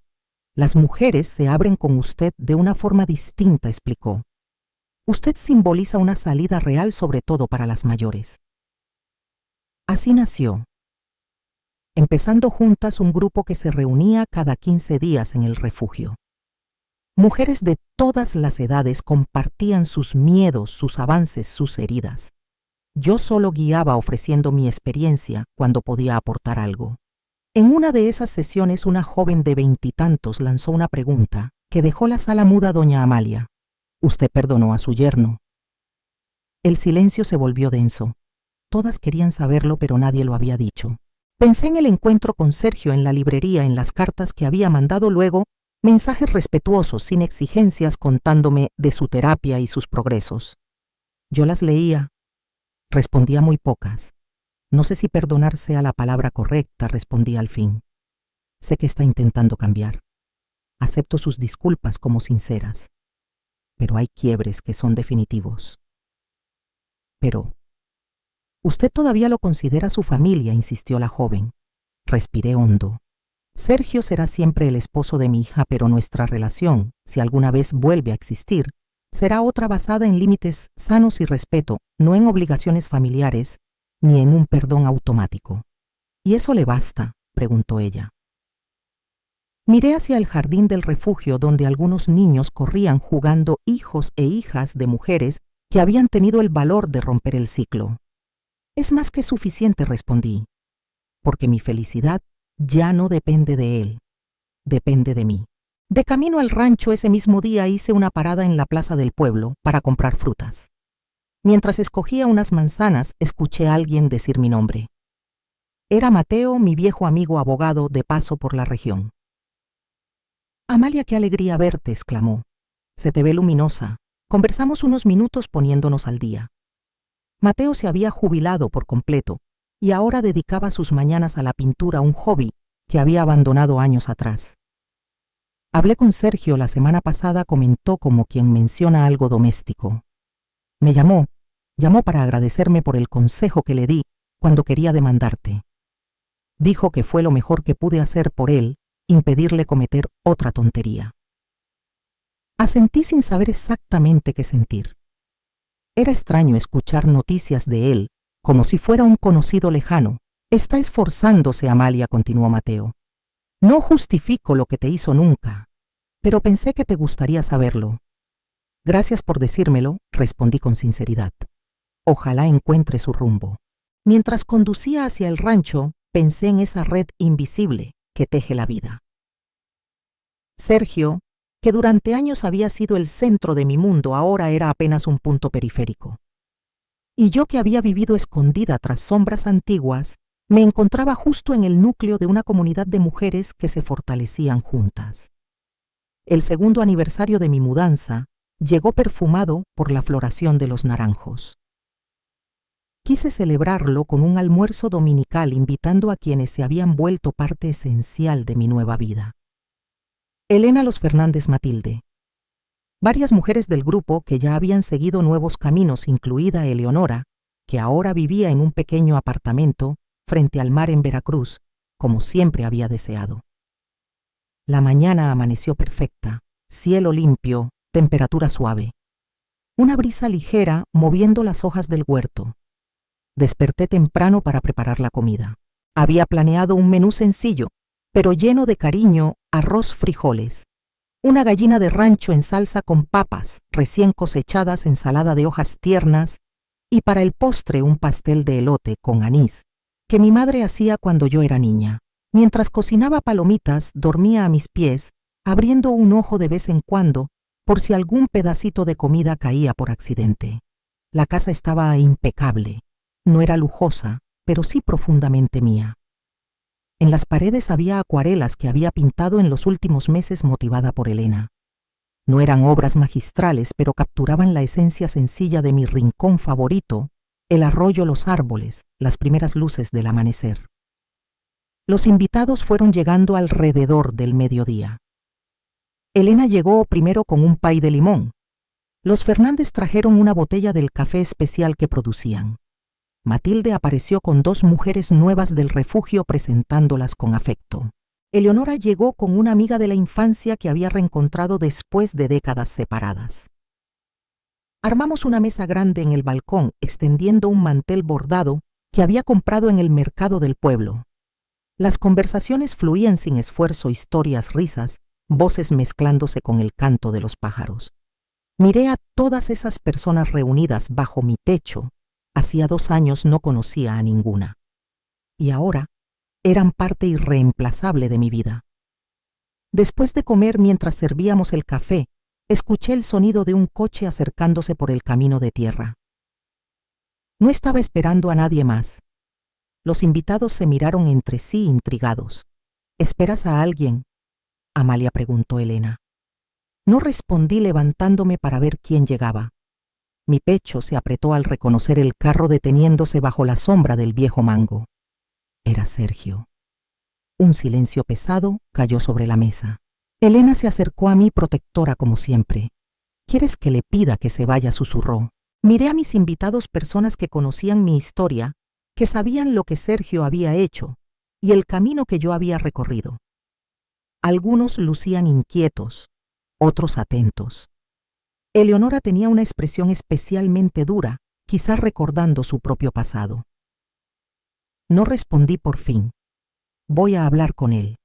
Las mujeres se abren con usted de una forma distinta, explicó. Usted simboliza una salida real, sobre todo para las mayores. Así nació, empezando juntas un grupo que se reunía cada 15 días en el refugio. Mujeres de todas las edades compartían sus miedos, sus avances, sus heridas. Yo solo guiaba, ofreciendo mi experiencia cuando podía aportar algo. En una de esas sesiones, una joven de 20 y tantos lanzó una pregunta que dejó la sala muda a doña Amalia. ¿Usted perdonó a su yerno? El silencio se volvió denso. Todas querían saberlo, pero nadie lo había dicho. Pensé en el encuentro con Sergio en la librería, en las cartas que había mandado luego, mensajes respetuosos, sin exigencias, contándome de su terapia y sus progresos. Yo las leía. Respondía muy pocas. No sé si perdonar sea la palabra correcta, respondí al fin. Sé que está intentando cambiar. Acepto sus disculpas como sinceras. Pero hay quiebres que son definitivos. Pero, usted todavía lo considera su familia, insistió la joven. Respiré hondo. Sergio será siempre el esposo de mi hija, pero nuestra relación, si alguna vez vuelve a existir, será otra basada en límites sanos y respeto, no en obligaciones familiares, ni en un perdón automático. ¿Y eso le basta?, preguntó ella. Miré hacia el jardín del refugio donde algunos niños corrían jugando hijos e hijas de mujeres que habían tenido el valor de romper el ciclo. Es más que suficiente, respondí, porque mi felicidad ya no depende de él, depende de mí. De camino al rancho ese mismo día hice una parada en la plaza del pueblo para comprar frutas. Mientras escogía unas manzanas, escuché a alguien decir mi nombre. Era Mateo, mi viejo amigo abogado de paso por la región. Amalia, qué alegría verte, exclamó. Se te ve luminosa. Conversamos unos minutos poniéndonos al día. Mateo se había jubilado por completo y ahora dedicaba sus mañanas a la pintura, un hobby que había abandonado años atrás. Hablé con Sergio la semana pasada, comentó como quien menciona algo doméstico. Me llamó para agradecerme por el consejo que le di cuando quería demandarte. Dijo que fue lo mejor que pude hacer por él, impedirle cometer otra tontería. Asentí sin saber exactamente qué sentir. Era extraño escuchar noticias de él, como si fuera un conocido lejano. Está esforzándose, Amalia, continuó Mateo. No justifico lo que te hizo nunca, pero pensé que te gustaría saberlo. Gracias por decírmelo, respondí con sinceridad. Ojalá encuentre su rumbo. Mientras conducía hacia el rancho, pensé en esa red invisible que teje la vida. Sergio, que durante años había sido el centro de mi mundo, ahora era apenas un punto periférico. Y yo, que había vivido escondida tras sombras antiguas, me encontraba justo en el núcleo de una comunidad de mujeres que se fortalecían juntas. El segundo aniversario de mi mudanza llegó perfumado por la floración de los naranjos. Quise celebrarlo con un almuerzo dominical invitando a quienes se habían vuelto parte esencial de mi nueva vida. Elena, los Fernández, Matilde. Varias mujeres del grupo que ya habían seguido nuevos caminos, incluida Eleonora, que ahora vivía en un pequeño apartamento frente al mar en Veracruz, como siempre había deseado. La mañana amaneció perfecta, cielo limpio, temperatura suave. Una brisa ligera moviendo las hojas del huerto. Desperté temprano para preparar la comida. Había planeado un menú sencillo, pero lleno de cariño: arroz, frijoles, una gallina de rancho en salsa con papas recién cosechadas, ensalada de hojas tiernas y para el postre un pastel de elote con anís que mi madre hacía cuando yo era niña. Mientras cocinaba palomitas, dormía a mis pies, abriendo un ojo de vez en cuando por si algún pedacito de comida caía por accidente. La casa estaba impecable. No era lujosa, pero sí profundamente mía. En las paredes había acuarelas que había pintado en los últimos meses motivada por Elena. No eran obras magistrales, pero capturaban la esencia sencilla de mi rincón favorito: el arroyo, los árboles, las primeras luces del amanecer. Los invitados fueron llegando alrededor del mediodía. Elena llegó primero con un pay de limón. Los Fernández trajeron una botella del café especial que producían. Matilde apareció con dos mujeres nuevas del refugio presentándolas con afecto. Eleonora llegó con una amiga de la infancia que había reencontrado después de décadas separadas. Armamos una mesa grande en el balcón, extendiendo un mantel bordado que había comprado en el mercado del pueblo. Las conversaciones fluían sin esfuerzo, historias, risas, voces mezclándose con el canto de los pájaros. Miré a todas esas personas reunidas bajo mi techo. Hacía 2 años no conocía a ninguna. Y ahora eran parte irreemplazable de mi vida. Después de comer, mientras servíamos el café, escuché el sonido de un coche acercándose por el camino de tierra. No estaba esperando a nadie más. Los invitados se miraron entre sí intrigados. ¿Esperas a alguien?, Amalia preguntó Elena. No respondí, levantándome para ver quién llegaba. Mi pecho se apretó al reconocer el carro deteniéndose bajo la sombra del viejo mango. Era Sergio. Un silencio pesado cayó sobre la mesa. Elena se acercó a mí protectora como siempre. ¿Quieres que le pida que se vaya?, susurró. Miré a mis invitados, personas que conocían mi historia, que sabían lo que Sergio había hecho y el camino que yo había recorrido. Algunos lucían inquietos, otros atentos. Eleonora tenía una expresión especialmente dura, quizás recordando su propio pasado. No respondí por fin. Voy a hablar con él.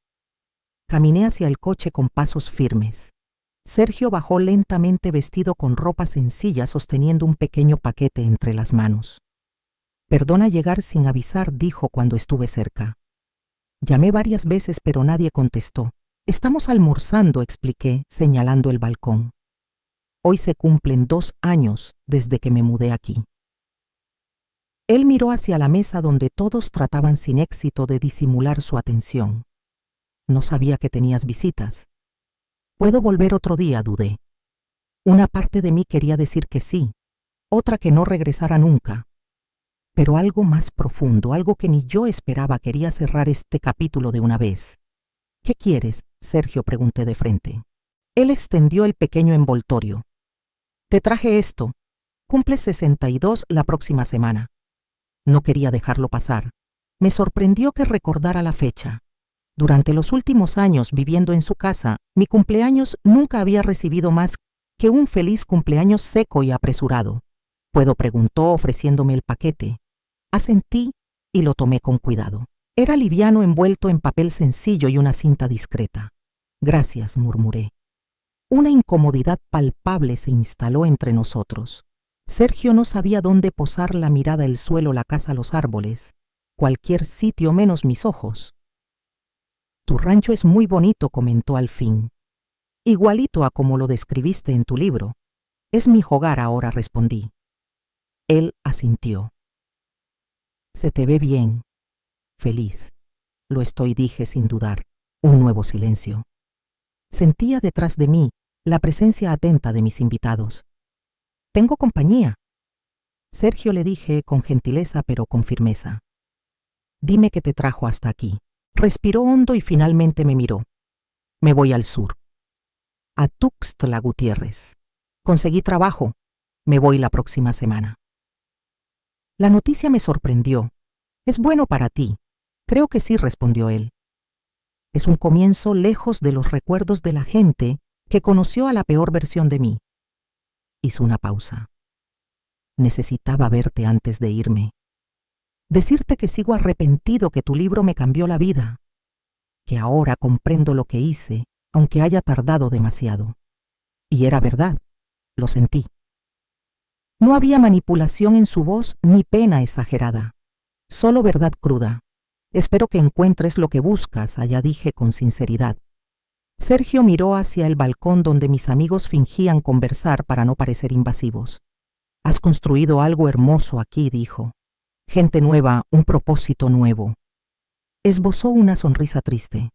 Caminé hacia el coche con pasos firmes. Sergio bajó lentamente, vestido con ropa sencilla, sosteniendo un pequeño paquete entre las manos. Perdona llegar sin avisar, dijo cuando estuve cerca. Llamé varias veces, pero nadie contestó. Estamos almorzando, expliqué, señalando el balcón. Hoy se cumplen 2 años desde que me mudé aquí. Él miró hacia la mesa donde todos trataban sin éxito de disimular su atención. No sabía que tenías visitas. ¿Puedo volver otro día?, dudé. Una parte de mí quería decir que sí, otra que no regresara nunca. Pero algo más profundo, algo que ni yo esperaba, quería cerrar este capítulo de una vez. ¿Qué quieres?, Sergio?, pregunté de frente. Él extendió el pequeño envoltorio. Te traje esto. Cumples 62 la próxima semana. No quería dejarlo pasar. Me sorprendió que recordara la fecha. Durante los últimos años viviendo en su casa, mi cumpleaños nunca había recibido más que un feliz cumpleaños seco y apresurado. ¿Puedo?, preguntó, ofreciéndome el paquete. Asentí y lo tomé con cuidado. Era liviano, envuelto en papel sencillo y una cinta discreta. Gracias, murmuré. Una incomodidad palpable se instaló entre nosotros. Sergio no sabía dónde posar la mirada: el suelo, la casa, los árboles. Cualquier sitio menos mis ojos. Tu rancho es muy bonito, comentó al fin. Igualito a como lo describiste en tu libro. Es mi hogar ahora, respondí. Él asintió. Se te ve bien. Feliz. Lo estoy, dije sin dudar. Un nuevo silencio. Sentía detrás de mí la presencia atenta de mis invitados. Tengo compañía. Sergio, le dije con gentileza pero con firmeza. Dime qué te trajo hasta aquí. Respiró hondo y finalmente me miró. Me voy al sur. A Tuxtla Gutiérrez. Conseguí trabajo. Me voy la próxima semana. La noticia me sorprendió. Es bueno para ti. Creo que sí, respondió él. Es un comienzo lejos de los recuerdos de la gente que conoció a la peor versión de mí. Hizo una pausa. Necesitaba verte antes de irme. Decirte que sigo arrepentido, que tu libro me cambió la vida, que ahora comprendo lo que hice, aunque haya tardado demasiado. Y era verdad, lo sentí. No había manipulación en su voz ni pena exagerada, solo verdad cruda. Espero que encuentres lo que buscas, allá dije con sinceridad. Sergio miró hacia el balcón donde mis amigos fingían conversar para no parecer invasivos. Has construido algo hermoso aquí, dijo. Gente nueva, un propósito nuevo. Esbozó una sonrisa triste.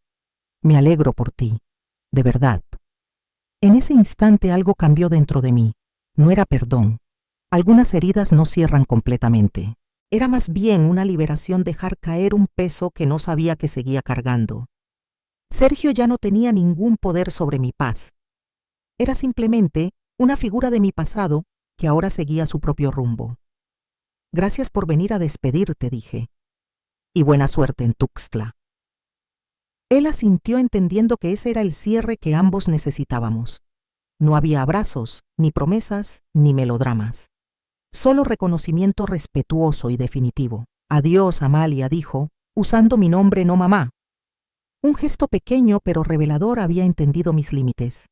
Me alegro por ti, de verdad. En ese instante algo cambió dentro de mí. No era perdón. Algunas heridas no cierran completamente. Era más bien una liberación, dejar caer un peso que no sabía que seguía cargando. Sergio ya no tenía ningún poder sobre mi paz. Era simplemente una figura de mi pasado que ahora seguía su propio rumbo. Gracias por venir a despedirte, dije. Y buena suerte en Tuxtla. Él asintió, entendiendo que ese era el cierre que ambos necesitábamos. No había abrazos, ni promesas, ni melodramas. Solo reconocimiento respetuoso y definitivo. Adiós, Amalia, dijo, usando mi nombre, no mamá. Un gesto pequeño pero revelador había entendido mis límites.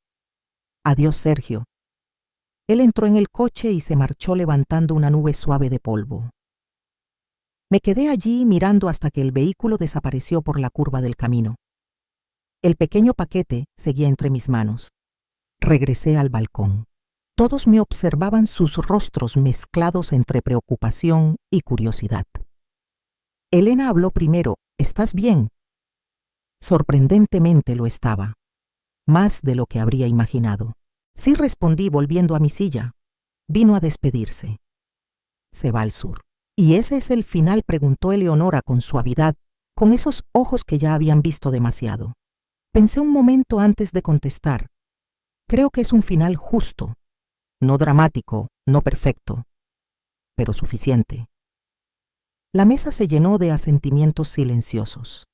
Adiós, Sergio. Él entró en el coche y se marchó levantando una nube suave de polvo. Me quedé allí mirando hasta que el vehículo desapareció por la curva del camino. El pequeño paquete seguía entre mis manos. Regresé al balcón. Todos me observaban, sus rostros mezclados entre preocupación y curiosidad. Elena habló primero. ¿Estás bien? Sorprendentemente lo estaba. Más de lo que habría imaginado. Sí, respondí volviendo a mi silla. vino a despedirse. Se va al sur. ¿Y ese es el final?, preguntó Eleonora con suavidad, con esos ojos que ya habían visto demasiado. Pensé un momento antes de contestar. Creo que es un final justo, no dramático, no perfecto, pero suficiente. La mesa se llenó de asentimientos silenciosos.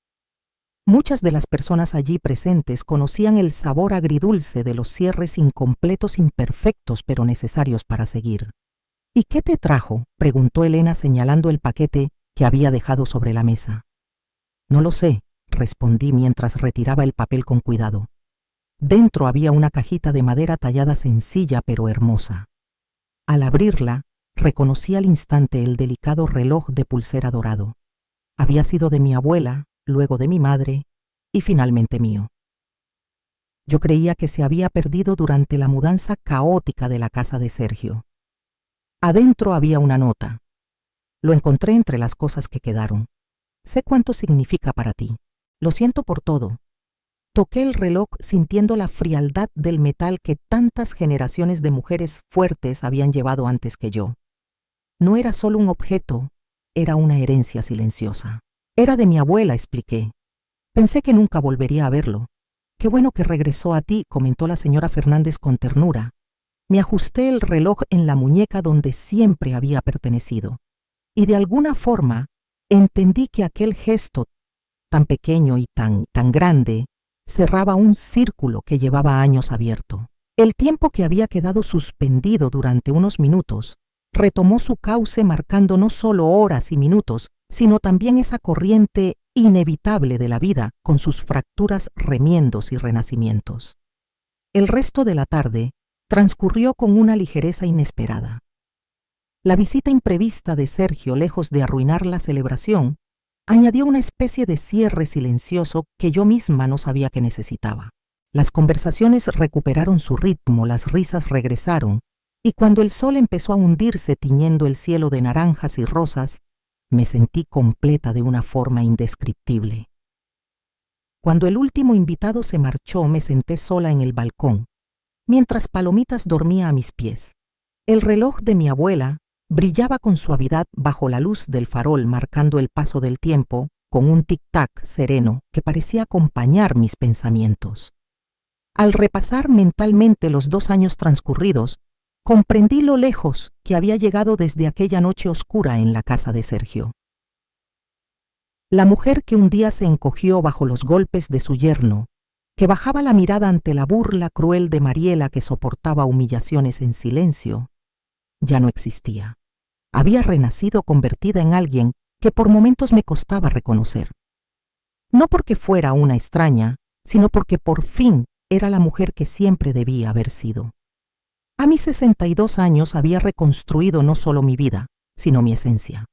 Muchas de las personas allí presentes conocían el sabor agridulce de los cierres incompletos, imperfectos, pero necesarios para seguir. ¿Y qué te trajo?, preguntó Elena señalando el paquete que había dejado sobre la mesa. No lo sé, respondí mientras retiraba el papel con cuidado. Dentro había una cajita de madera tallada sencilla pero hermosa. Al abrirla, reconocí al instante el delicado reloj de pulsera dorado. Había sido de mi abuela, luego de mi madre y finalmente mío. Yo creía que se había perdido durante la mudanza caótica de la casa de Sergio. Adentro había una nota. Lo encontré entre las cosas que quedaron. Sé cuánto significa para ti. Lo siento por todo. Toqué el reloj sintiendo la frialdad del metal que tantas generaciones de mujeres fuertes habían llevado antes que yo. No era solo un objeto, era una herencia silenciosa. Era de mi abuela, expliqué. Pensé que nunca volvería a verlo. Qué bueno que regresó a ti, comentó la señora Fernández con ternura. Me ajusté el reloj en la muñeca donde siempre había pertenecido. Y de alguna forma entendí que aquel gesto, tan pequeño y tan grande, cerraba un círculo que llevaba años abierto. El tiempo que había quedado suspendido durante unos minutos retomó su cauce, marcando no solo horas y minutos, sino también esa corriente inevitable de la vida con sus fracturas, remiendos y renacimientos. El resto de la tarde transcurrió con una ligereza inesperada. La visita imprevista de Sergio, lejos de arruinar la celebración, añadió una especie de cierre silencioso que yo misma no sabía que necesitaba. Las conversaciones recuperaron su ritmo, las risas regresaron, y cuando el sol empezó a hundirse tiñendo el cielo de naranjas y rosas, me sentí completa de una forma indescriptible. Cuando el último invitado se marchó, me senté sola en el balcón, mientras Palomitas dormía a mis pies. El reloj de mi abuela brillaba con suavidad bajo la luz del farol, marcando el paso del tiempo con un tic-tac sereno que parecía acompañar mis pensamientos. Al repasar mentalmente los 2 años transcurridos, comprendí lo lejos que había llegado desde aquella noche oscura en la casa de Sergio. La mujer que un día se encogió bajo los golpes de su yerno, que bajaba la mirada ante la burla cruel de Mariela, que soportaba humillaciones en silencio, ya no existía. Había renacido convertida en alguien que por momentos me costaba reconocer. No porque fuera una extraña, sino porque por fin era la mujer que siempre debía haber sido. A mis 62 años había reconstruido no solo mi vida, sino mi esencia.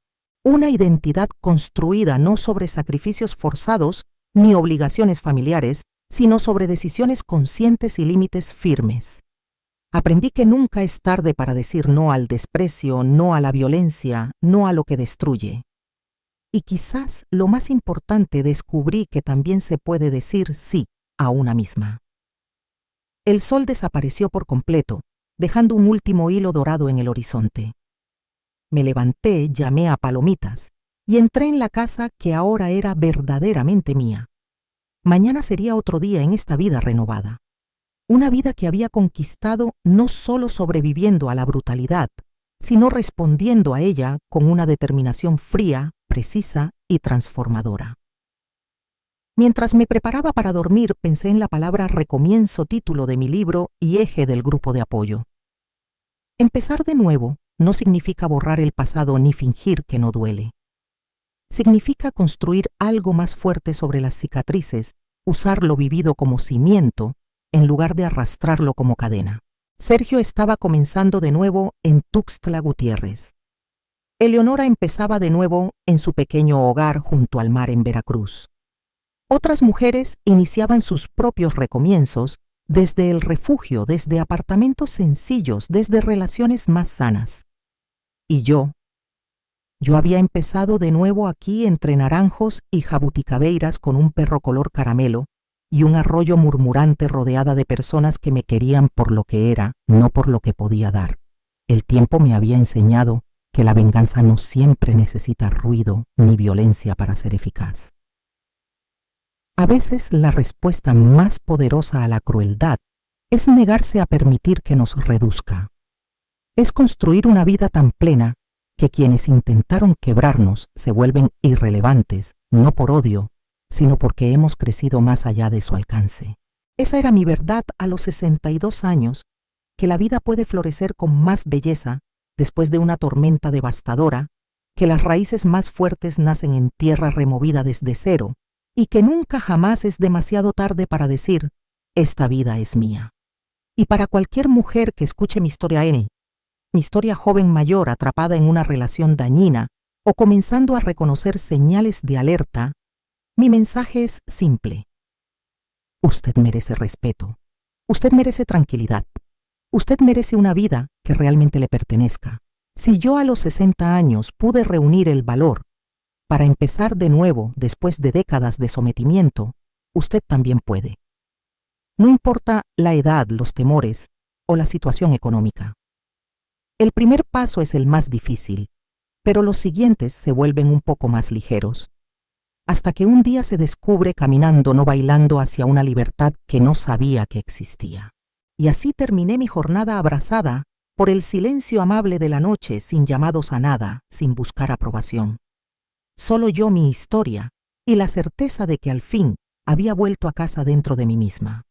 Una identidad construida no sobre sacrificios forzados ni obligaciones familiares, sino sobre decisiones conscientes y límites firmes. Aprendí que nunca es tarde para decir no al desprecio, no a la violencia, no a lo que destruye. Y quizás lo más importante, descubrí que también se puede decir sí a una misma. El sol desapareció por completo, dejando un último hilo dorado en el horizonte. Me levanté, llamé a Palomitas y entré en la casa que ahora era verdaderamente mía. Mañana sería otro día en esta vida renovada. Una vida que había conquistado no solo sobreviviendo a la brutalidad, sino respondiendo a ella con una determinación fría, precisa y transformadora. Mientras me preparaba para dormir, pensé en la palabra recomienzo, título de mi libro y eje del grupo de apoyo. Empezar de nuevo no significa borrar el pasado ni fingir que no duele. Significa construir algo más fuerte sobre las cicatrices, usar lo vivido como cimiento, en lugar de arrastrarlo como cadena. Sergio estaba comenzando de nuevo en Tuxtla Gutiérrez. Eleonora empezaba de nuevo en su pequeño hogar junto al mar en Veracruz. Otras mujeres iniciaban sus propios recomienzos desde el refugio, desde apartamentos sencillos, desde relaciones más sanas. Y yo había empezado de nuevo aquí entre naranjos y jabuticabeiras con un perro color caramelo y un arroyo murmurante rodeada de personas que me querían por lo que era, no por lo que podía dar. El tiempo me había enseñado que la venganza no siempre necesita ruido ni violencia para ser eficaz. A veces la respuesta más poderosa a la crueldad es negarse a permitir que nos reduzca. Es construir una vida tan plena que quienes intentaron quebrarnos se vuelven irrelevantes, no por odio, sino porque hemos crecido más allá de su alcance. Esa era mi verdad a los 62 años, que la vida puede florecer con más belleza después de una tormenta devastadora, que las raíces más fuertes nacen en tierra removida desde cero, y que nunca jamás es demasiado tarde para decir, esta vida es mía. Y para cualquier mujer que escuche mi historia mi historia joven mayor atrapada en una relación dañina o comenzando a reconocer señales de alerta, mi mensaje es simple. Usted merece respeto. Usted merece tranquilidad. Usted merece una vida que realmente le pertenezca. Si yo a los 60 años pude reunir el valor para empezar de nuevo después de décadas de sometimiento, usted también puede. No importa la edad, los temores o la situación económica. El primer paso es el más difícil, pero los siguientes se vuelven un poco más ligeros, hasta que un día se descubre caminando, no bailando, hacia una libertad que no sabía que existía. Y así terminé mi jornada abrazada por el silencio amable de la noche, sin llamados a nada, sin buscar aprobación. Solo yo, mi historia, y la certeza de que al fin había vuelto a casa dentro de mí misma.